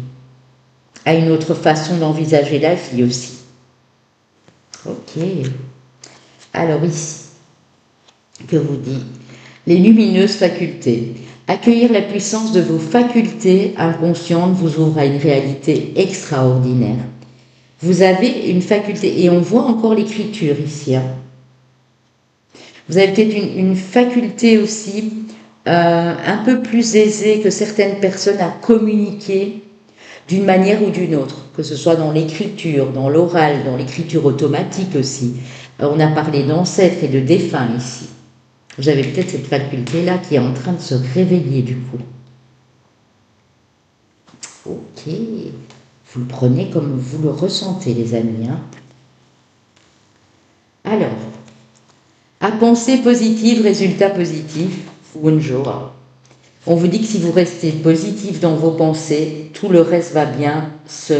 à une autre façon d'envisager la vie aussi. Ok. Alors ici, que vous dit les lumineuses facultés. Accueillir la puissance de vos facultés inconscientes vous ouvre à une réalité extraordinaire. Vous avez une faculté, et on voit encore l'écriture ici. Hein. Vous avez peut-être une faculté aussi un peu plus aisée que certaines personnes à communiquer d'une manière ou d'une autre, que ce soit dans l'écriture, dans l'oral, dans l'écriture automatique aussi. On a parlé d'ancêtres et de défunts ici. Vous avez peut-être cette faculté-là qui est en train de se réveiller du coup. Ok. Vous le prenez comme vous le ressentez, les amis. Hein. Alors, à penser positive, résultat positif, bonjour. On vous dit que si vous restez positif dans vos pensées, tout le reste va bien se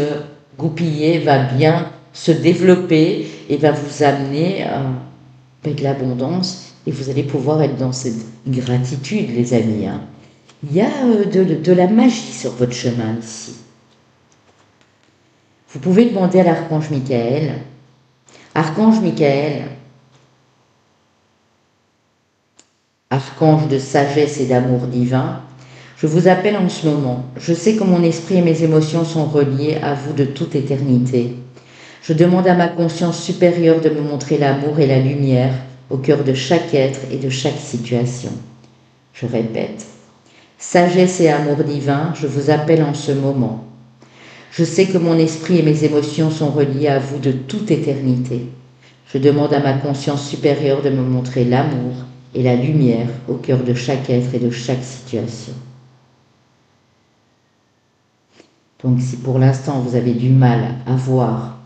goupiller, va bien se développer et va vous amener avec l'abondance et vous allez pouvoir être dans cette gratitude, les amis. Hein. Il y a de la magie sur votre chemin ici. Vous pouvez demander à l'archange Michael. Archange Michael, archange de sagesse et d'amour divin, je vous appelle en ce moment. Je sais que mon esprit et mes émotions sont reliés à vous de toute éternité. Je demande à ma conscience supérieure de me montrer l'amour et la lumière au cœur de chaque être et de chaque situation. Je répète, sagesse et amour divin, je vous appelle en ce moment. Je sais que mon esprit et mes émotions sont reliés à vous de toute éternité. Je demande à ma conscience supérieure de me montrer l'amour et la lumière au cœur de chaque être et de chaque situation. Donc si pour l'instant vous avez du mal à voir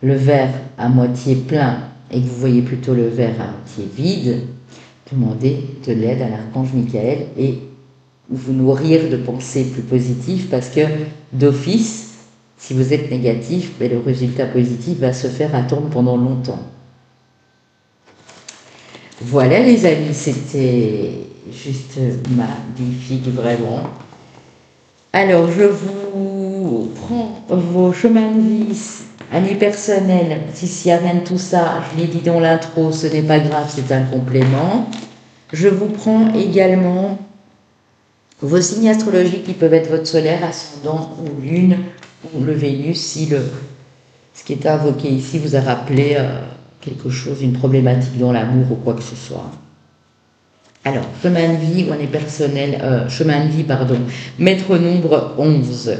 le verre à moitié plein et que vous voyez plutôt le verre à moitié vide, demandez de l'aide à l'archange Michael et vous nourrir de pensées plus positives parce que d'office, si vous êtes négatif, le résultat positif va se faire attendre pendant longtemps. Voilà les amis, c'était juste magnifique vraiment. Alors je vous prends vos chemins de vie, année personnelle, s'il n'y a rien de tout ça, je l'ai dit dans l'intro, ce n'est pas grave, c'est un complément. Je vous prends également vos signes astrologiques qui peuvent être votre solaire, ascendant ou lune ou le Vénus si ce qui est invoqué ici vous a rappelé quelque chose, une problématique dans l'amour ou quoi que ce soit. Alors, chemin de vie ou année personnelle, maître nombre 11,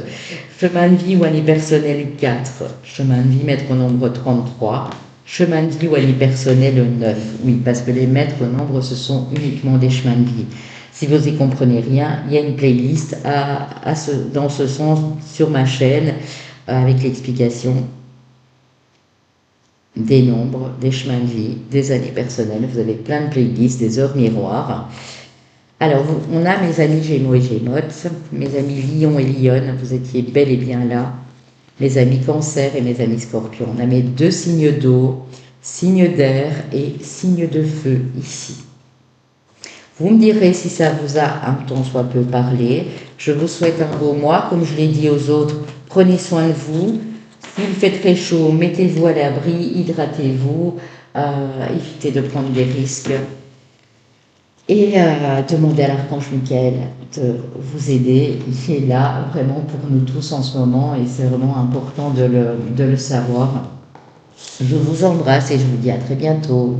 chemin de vie ou année personnelle 4, chemin de vie, maître nombre 33, chemin de vie ou année personnelle 9. Oui, parce que les maîtres nombres, ce sont uniquement des chemins de vie. Si vous n'y comprenez rien, il y a une playlist dans ce sens sur ma chaîne avec l'explication des nombres, des chemins de vie, des années personnelles. Vous avez plein de playlists, des heures miroirs. Alors, on a mes amis Gémeaux et Gémotes, mes amis Lion et Lionne, vous étiez bel et bien là, mes amis Cancer et mes amis Scorpions. On a mes 2 signes d'eau, signes d'air et signes de feu ici. Vous me direz si ça vous a un tant soit peu parlé. Je vous souhaite un beau mois. Comme je l'ai dit aux autres, prenez soin de vous. S'il fait très chaud, mettez-vous à l'abri, hydratez-vous, évitez de prendre des risques. Et demandez à l'archange Michael de vous aider. Il est là vraiment pour nous tous en ce moment et c'est vraiment important de le savoir. Je vous embrasse et je vous dis à très bientôt.